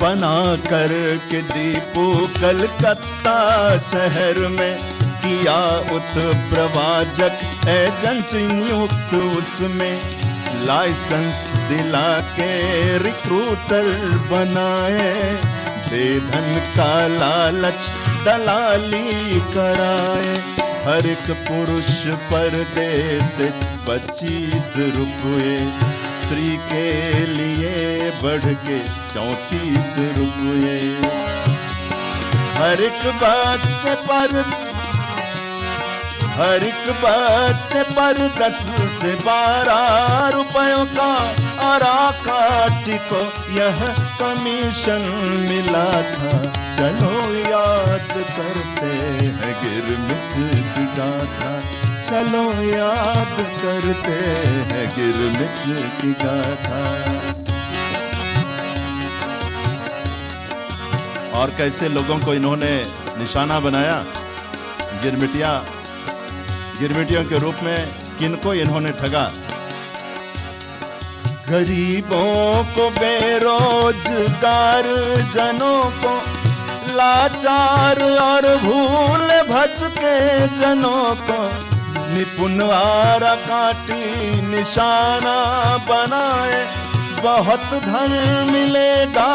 बना कर के दीपू कलकत्ता शहर में किया उत्प्रवाजक एजेंट नियुक्त उसमें. लाइसेंस दिला के रिक्रूटर बनाए, बेधन का लालच दलाली कराए. हर एक पुरुष पर देते 25 रुपये, स्त्री के लिए बढ़ के 34 रुपये. हर एक बच्चे पर 10 से 12 रुपयों का और आकाटी को यह कमीशन मिला था. चलो याद करते हैं गिरमिट की गाथा. चलो याद करते हैं गिरमिट की गाथा. और कैसे लोगों को इन्होंने निशाना बनाया. गिरमिटियों के रूप में किनको इन्होंने ठगा. गरीबों को, बेरोजगार जनों को, लाचार और भूल भटके जनों को निपुण आरा काटी निशाना बनाए. बहुत धन मिलेगा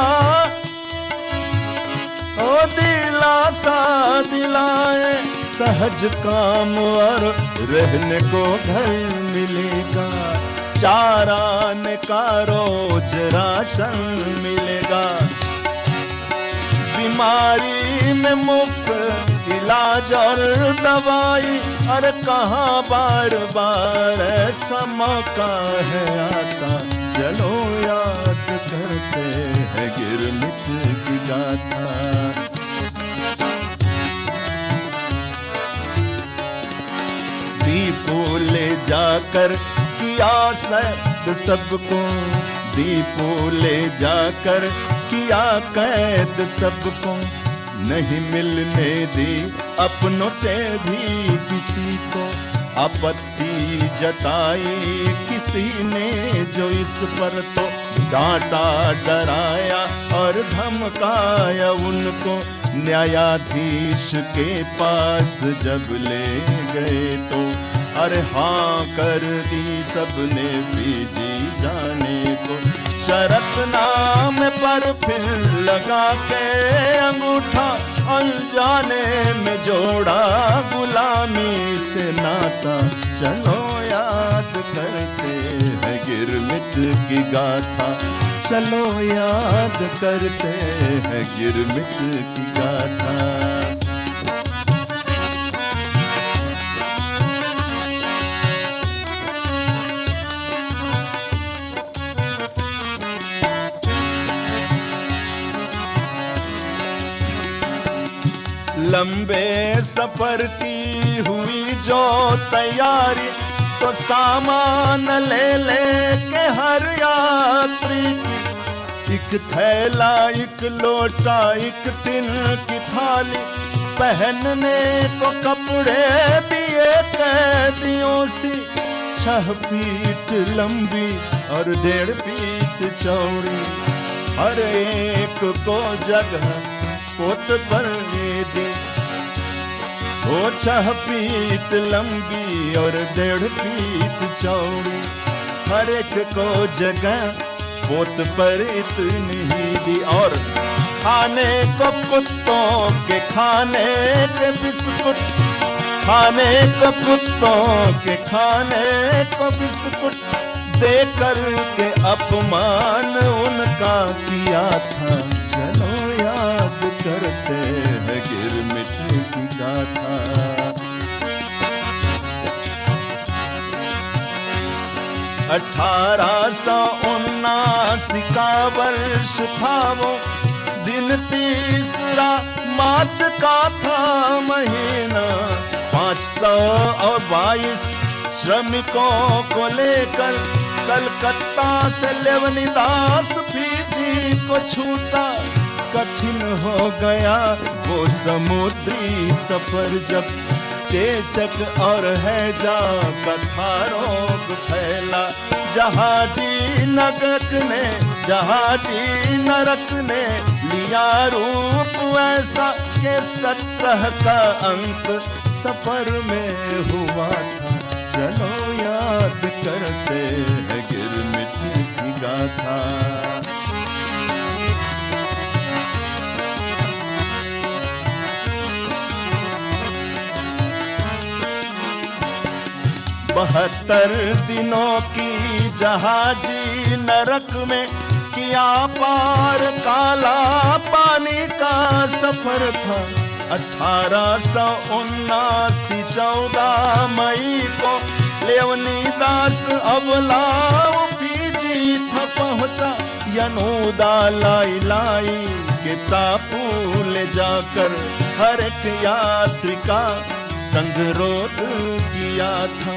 ओ दिलासा दिलाए, सहज काम और रहने को घर मिलेगा. चाराने का रोज राशन मिलेगा. बीमारी में मुफ्त इलाज और दवाई, अरे कहाँ बार बार ऐसा मौका है आता. चलो याद करते हैं गिरमिट की गाथा. दीपो ले जाकर किया सैद सबको, दीपो ले जाकर किया कैद सबको. नहीं मिलने दी अपनों से भी किसी को, आपत्ति जताई किसी ने जो इस पर तो डांटा डराया और धमकाया उनको। न्यायाधीश के पास जब ले गए तो अरे हाँ कर दी सबने फीजी जाने को। शरतनाम पर फिर लगा के अंगूठा अनजाने में जोड़ा गुलामी से नाता। चलो याद करते हैं गिरमिट की गाथा, चलो याद करते हैं गिरमिट की गाथा। लंबे सफर की हुई जो तैयारी तो सामान ले ले के हर यात्री की। एक थैला, एक लोटा, एक टिन की थाली, पहनने को कपड़े दिए कैदियों से। 6 फीट लंबी और 1.5 फीट चौड़ी, हर एक को जगह पोत पर दी। वो 6 फीट लंबी और 1.5 फीट चौड़ी, हर एक को जगह पोत पर इतनी ही दी। और खाने को कुत्तों के खाने के बिस्कुट, खाने को कुत्तों के खाने को बिस्कुट दे कर के अपमान उनका किया था। चलो याद करते हैं गिरमिट की गाथा। 1879 का वर्ष था वो दिन, 3 मार्च का था महीना। 522 श्रमिकों को लेकर कलकत्ता से लेवनिदास फीजी को छूटा। कठिन हो गया वो समुद्री सफर जब चेचक और हैजा का था रोग फैला। जहाजी नरक ने लिया रूप ऐसा के 17 का अंत सफर में हुआ था। चलो याद करते हैं गिरमिट की गाथा। बहत्तर दिनों की जहाजी नरक में किया पार, काला पानी का सफर था। 1879 14 मई को लेवनिदास अबलाओ फीजी था पहुंचा। यनूदा लाई के टापू ले जाकर हर एक यात्री का संगरोध किया था।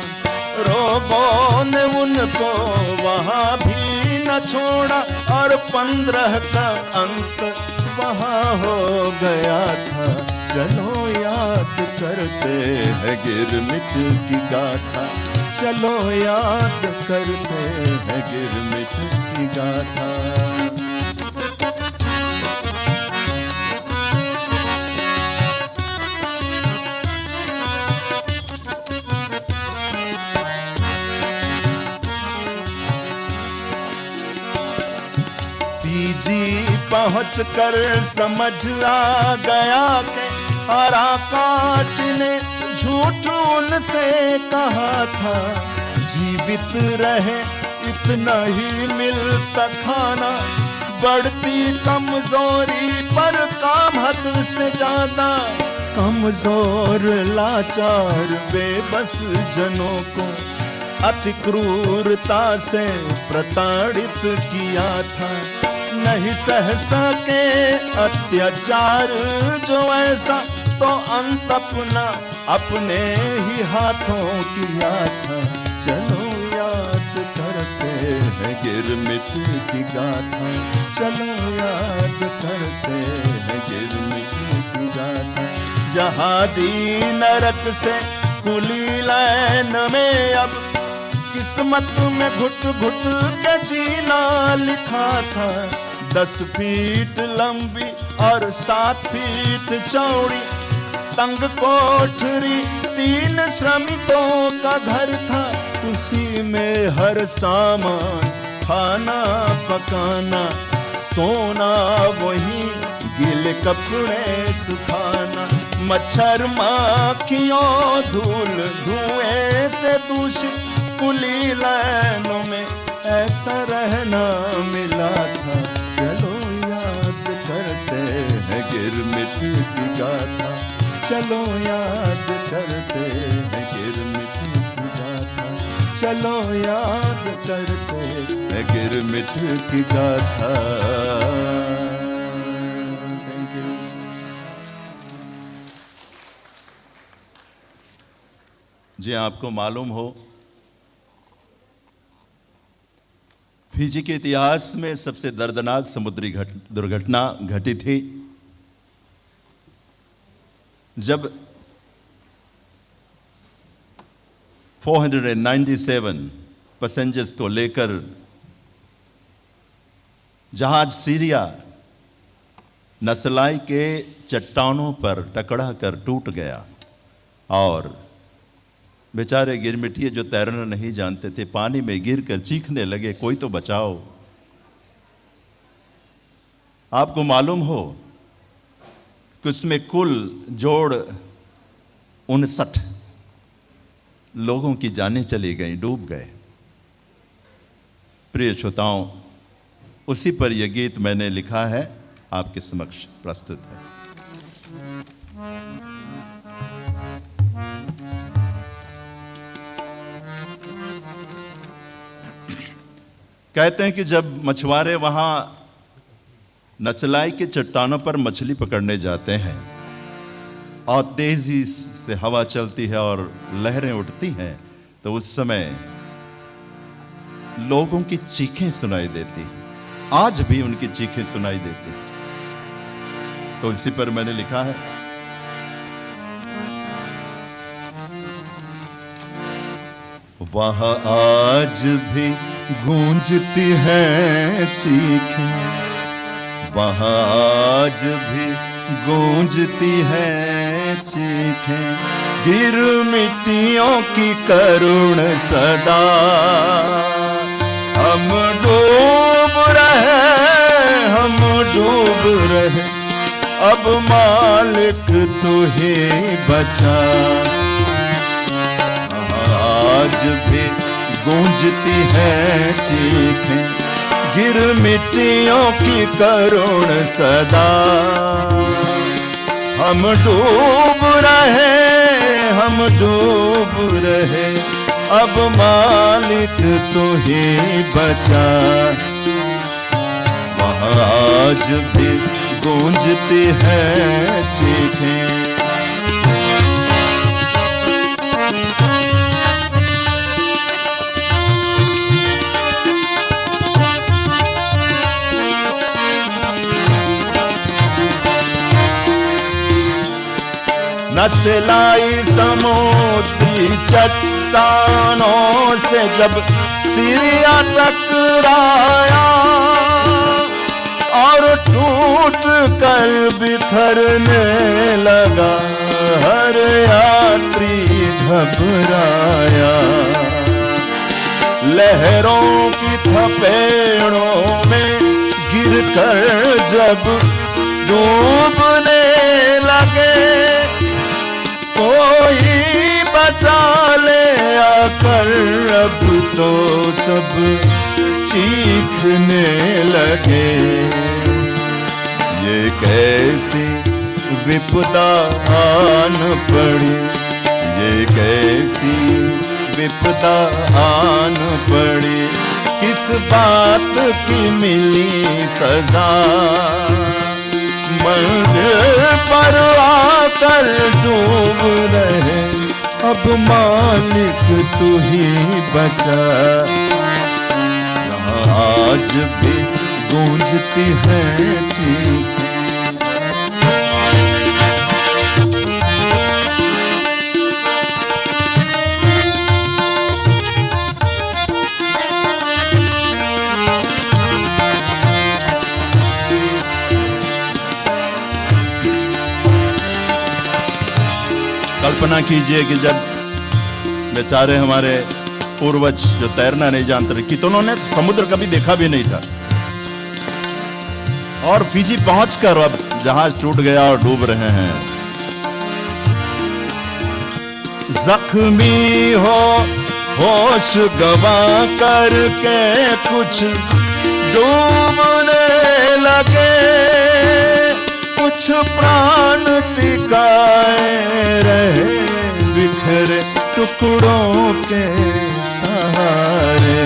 रोगों ने उनको वहाँ भी न छोड़ा और 15 का अंत वहाँ हो गया था। चलो याद करते हैं गिरमिट की गाथा, चलो याद करते हैं गिरमिट की गाथा। फीजी पहुंचकर समझ आ गया कि आराकाट ने झूठ उनसे कहा था। जीवित रहे इतना ही मिलता खाना, बढ़ती कमजोरी पर काम हद से ज्यादा। कमजोर लाचार बेबस जनों को अति क्रूरता से प्रताड़ित किया था। नहीं सह सके अत्याचार जो ऐसा, तो अंत अपना अपने ही हाथों किया था। चलो याद करते हैं गिरमिट की गाथा, चलो याद करते हैं गिरमिट की गाथा। जहाजी नरक से खुली लाइन में अब किस्मत में घुट घुट के जीना लिखा था। 10 फीट लंबी और 7 फीट चौड़ी तंग कोठरी 3 श्रमिकों का घर था। उसी में हर सामान, खाना पकाना, सोना वही, गीले कपड़े सुखाना। मच्छर माखियों धूल धुएं से दूषित खुली लाइनों में ऐसा रहना मिला था। चलो याद करते हैं गिरमिट की गाथा, चलो याद करते हैं गिरमिट की गाथा, चलो याद करते हैं गिरमिट की गाथा। Thank you. जी, आपको मालूम हो फिजी के इतिहास में सबसे दर्दनाक समुद्री दुर्घटना घटी थी जब 497 पैसेंजर्स को लेकर जहाज सीरिया नस्लाई के चट्टानों पर टकरा कर टूट गया और बेचारे गिरमिटिये जो तैरना नहीं जानते थे पानी में गिरकर चीखने लगे, कोई तो बचाओ। आपको मालूम हो कि उसमें कुल जोड़ 59 लोगों की जानें चली गई, डूब गए। प्रिय श्रोताओं, उसी पर यह गीत मैंने लिखा है, आपके समक्ष प्रस्तुत है। कहते हैं कि जब मछुआरे वहां नचलाई के चट्टानों पर मछली पकड़ने जाते हैं और तेजी से हवा चलती है और लहरें उठती हैं, तो उस समय लोगों की चीखें सुनाई देती हैं। आज भी उनकी चीखें सुनाई देती हैं। तो इसी पर मैंने लिखा है, वहां आज भी गूंजती है चीखें, वहां आज भी गूंजती है चीखें, गिरमिटियों की करुण सदा। हम डूब रहे, हम डूब रहे, अब मालिक तू ही बचा। आज भी गूंजती है चीखें, गिरमिटियों की करुण सदा। हम डूब रहे, हम डूब रहे, अब मालिक तू ही बचा। वहाँ आज भी गूंजती है चीखें। नस्लाई समुद्री चट्टानों से जब सीरिया टकराया और टूट कर बिखरने लगा, हर यात्री घबराया। लहरों की थपेड़ों में गिरकर जब डूबने लगे, कोई बचा ले आकर, अब तो सब चीखने लगे। ये कैसी विपदा आन पड़ी, ये कैसी विपदा आन पड़ी, किस बात की मिली सजा। मंजिल पर आकर डूब रहे, अब मालिक तू ही बचा। आज भी गूंजती है चीखें। कल्पना कीजिए कि जब बेचारे हमारे पूर्वज जो तैरना नहीं जानते थे, कितनों ने समुद्र कभी देखा भी नहीं था, और फिजी पहुंचकर अब जहाज टूट गया और डूब रहे हैं। जख्मी हो होश गवा करके कुछ डूबने लगे, कुछ प्राण टिकाए रहे बिखरे टुकड़ों के सहारे।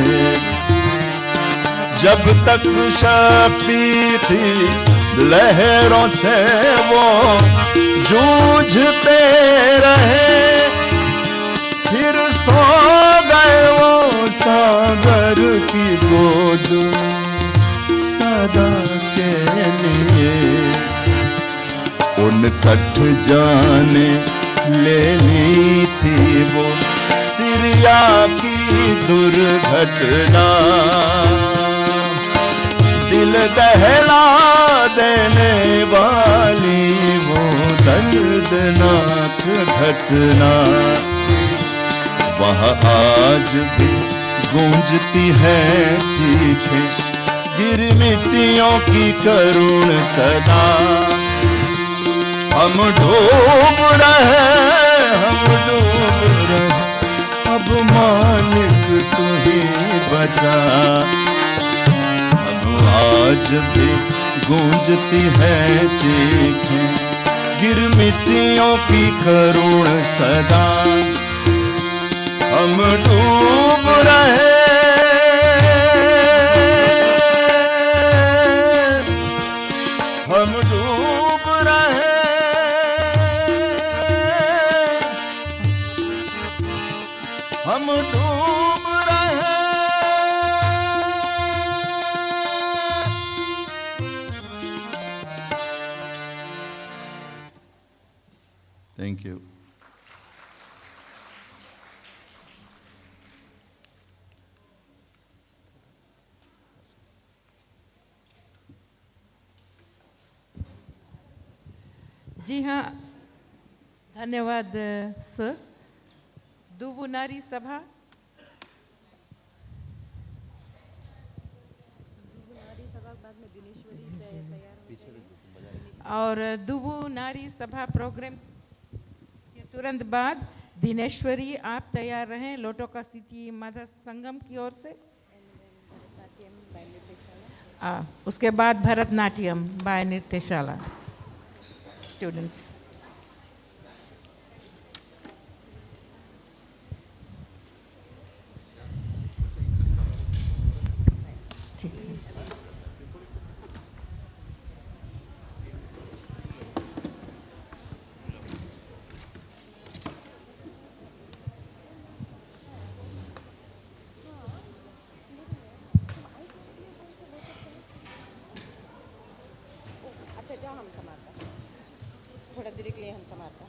जब तक शक्ति थी लहरों से वो जूझते रहे, फिर सो गए वो सागर की गोद में सदा के लिए। 59 जाने ले ली थी वो सीरिया की दुर्घटना, दिल दहला देने वाली वो दर्दनाक घटना। वहाँ आज भी गूंजती है चीखें गिरमिटियों की करुण सदा। हम डूब रहे, हम डूब रहे, अब मालिक तू ही बचा। अब आज भी गूंजती है चीखें गिरमिटियों की करुण सदा। हम डूब रहे, हम डूब रहे, हम डूब रहे। Thank you. जी हाँ, धन्यवाद सर। दुवु नारी सभा और दुवु नारी सभा प्रोग्राम के तुरंत बाद दिनेश्वरी आप तैयार रहें लोटो का सिटी मदर संगम की ओर से। उसके बाद भरतनाट्यम बाय नृत्यशाला स्टूडेंट्स। थोड़ा देर के लिए हम समाप्त।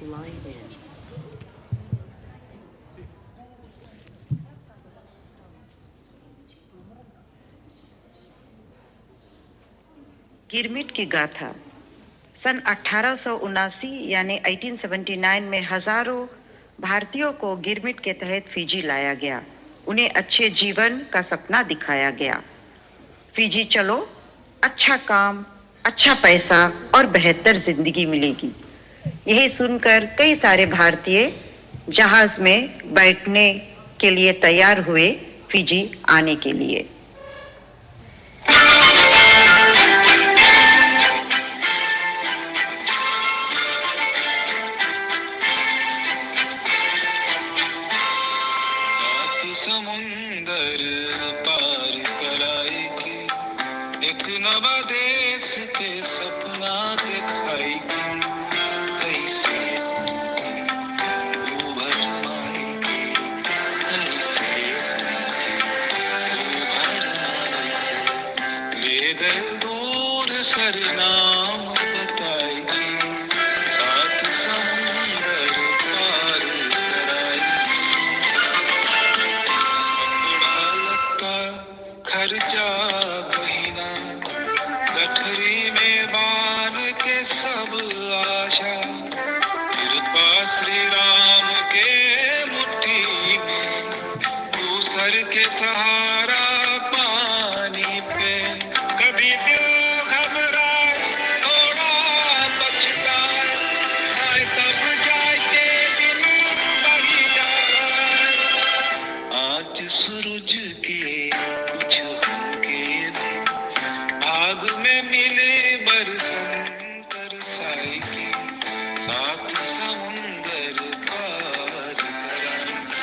Line in. गिरमिट की गाथा। सन 1879 यानी 1879 में हजारों भारतीयों को गिरमिट के तहत फिजी लाया गया। उन्हें अच्छे जीवन का सपना दिखाया गया। फिजी चलो, अच्छा काम, अच्छा पैसा और बेहतर जिंदगी मिलेगी। यही सुनकर कई सारे भारतीय जहाज में बैठने के लिए तैयार हुए फिजी आने के लिए। समुंदर पार कराएगी, एक नवा देश के सपना दिखाएगी, कैसे उभर आएगी, ले गए दूर सरनाम बताएगी, सात समुंदर पार कराएगी, खर्चा महीना गठरी में बांध के सब आशा, कृपा श्री राम के मुट्ठी में, तू सर के सहारा पानी पे, कभी दिल घबराए थोड़ा पछताए, आए तब जाके दिन बढ़ी जाए, आज सूरज के कुछ होके दे, भाग में मिले बरसंतर साएगी, सात समुंदर पार कराएगी।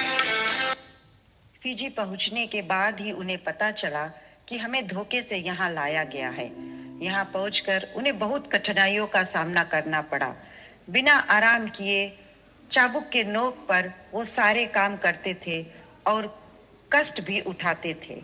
फिजी पहुंचने के बाद ही उन्हें पता चला कि हमें धोखे से यहाँ लाया गया है। यहाँ पहुंचकर उन्हें बहुत कठिनाइयों का सामना करना पड़ा। बिना आराम किए चाबुक के नोक पर वो सारे काम करते थे और कष्ट भी उठाते थे।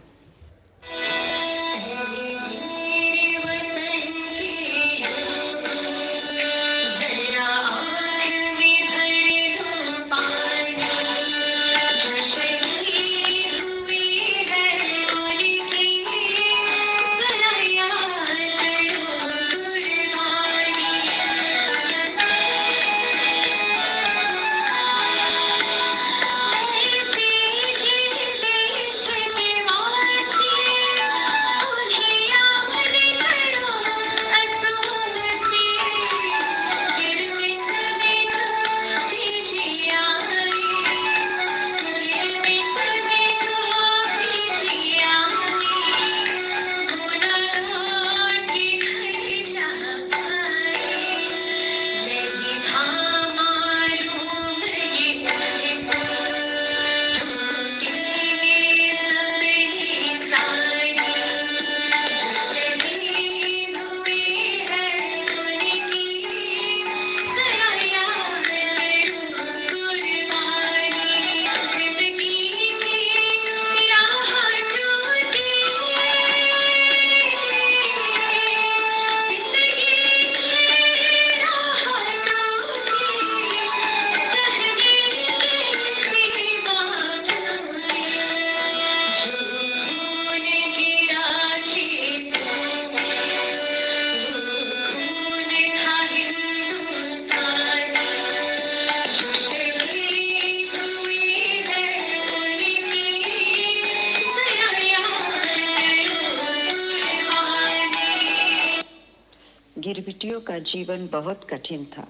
गिरमिटियों का जीवन बहुत कठिन था।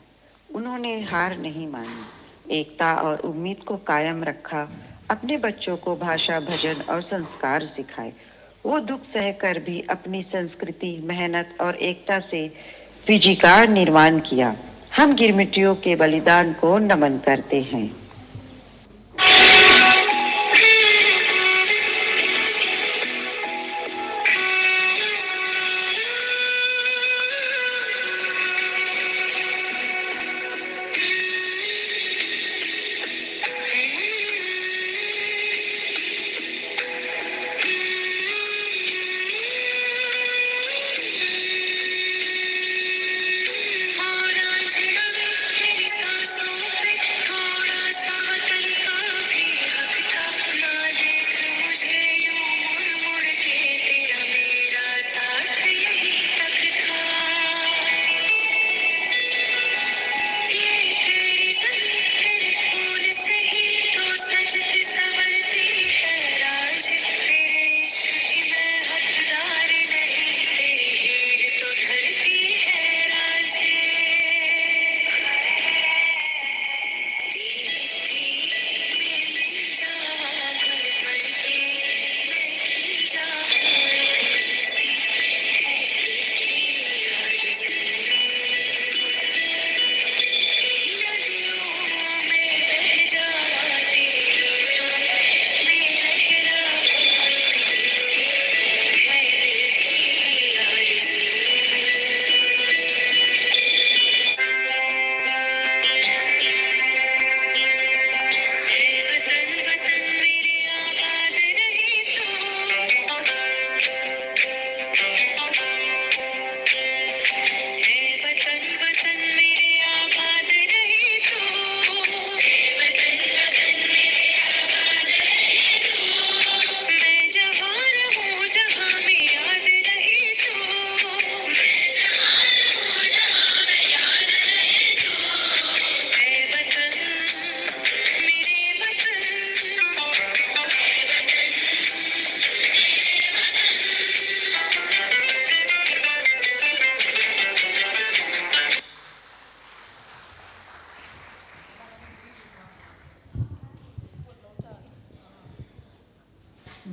उन्होंने हार नहीं मानी, एकता और उम्मीद को कायम रखा, अपने बच्चों को भाषा, भजन और संस्कार सिखाए। वो दुख सहकर भी अपनी संस्कृति, मेहनत और एकता से फिजी का निर्माण किया। हम गिरमिटियों के बलिदान को नमन करते हैं।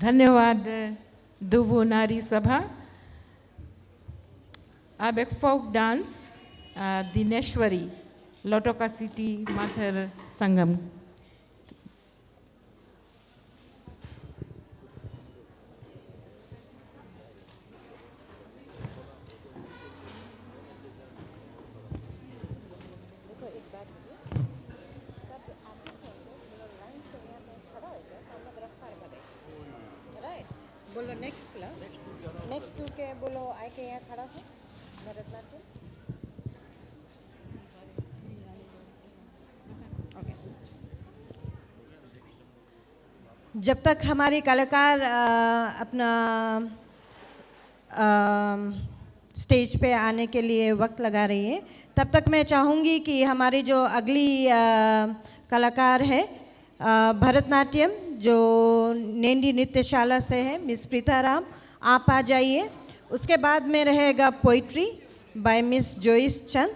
धन्यवाद दुवु नारी सभा। अब एक फोक डांस दिनेश्वरी लोटोका सिटी माथर संगम। बोलो नेक्स्ट नेक्स्ट टू के बोलो आए के यहाँ खड़ा है भरतनाट्यम। जब तक हमारे कलाकार अपना स्टेज पे आने के लिए वक्त लगा रही है, तब तक मैं चाहूँगी कि हमारी जो अगली कलाकार है भरतनाट्यम जो नेंडी नृत्यशाला से है, मिस प्रीता राम, आप आ जाइए। उसके बाद में रहेगा पोइट्री बाय मिस जोइस चंद,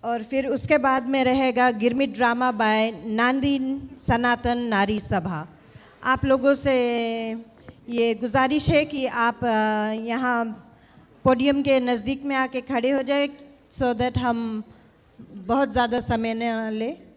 और फिर उसके बाद में रहेगा गिरमिट ड्रामा बाय नांदी सनातन नारी सभा। आप लोगों से ये गुजारिश है कि आप यहाँ पोडियम के नज़दीक में आके खड़े हो जाए, सो दैट हम बहुत ज़्यादा समय न लें।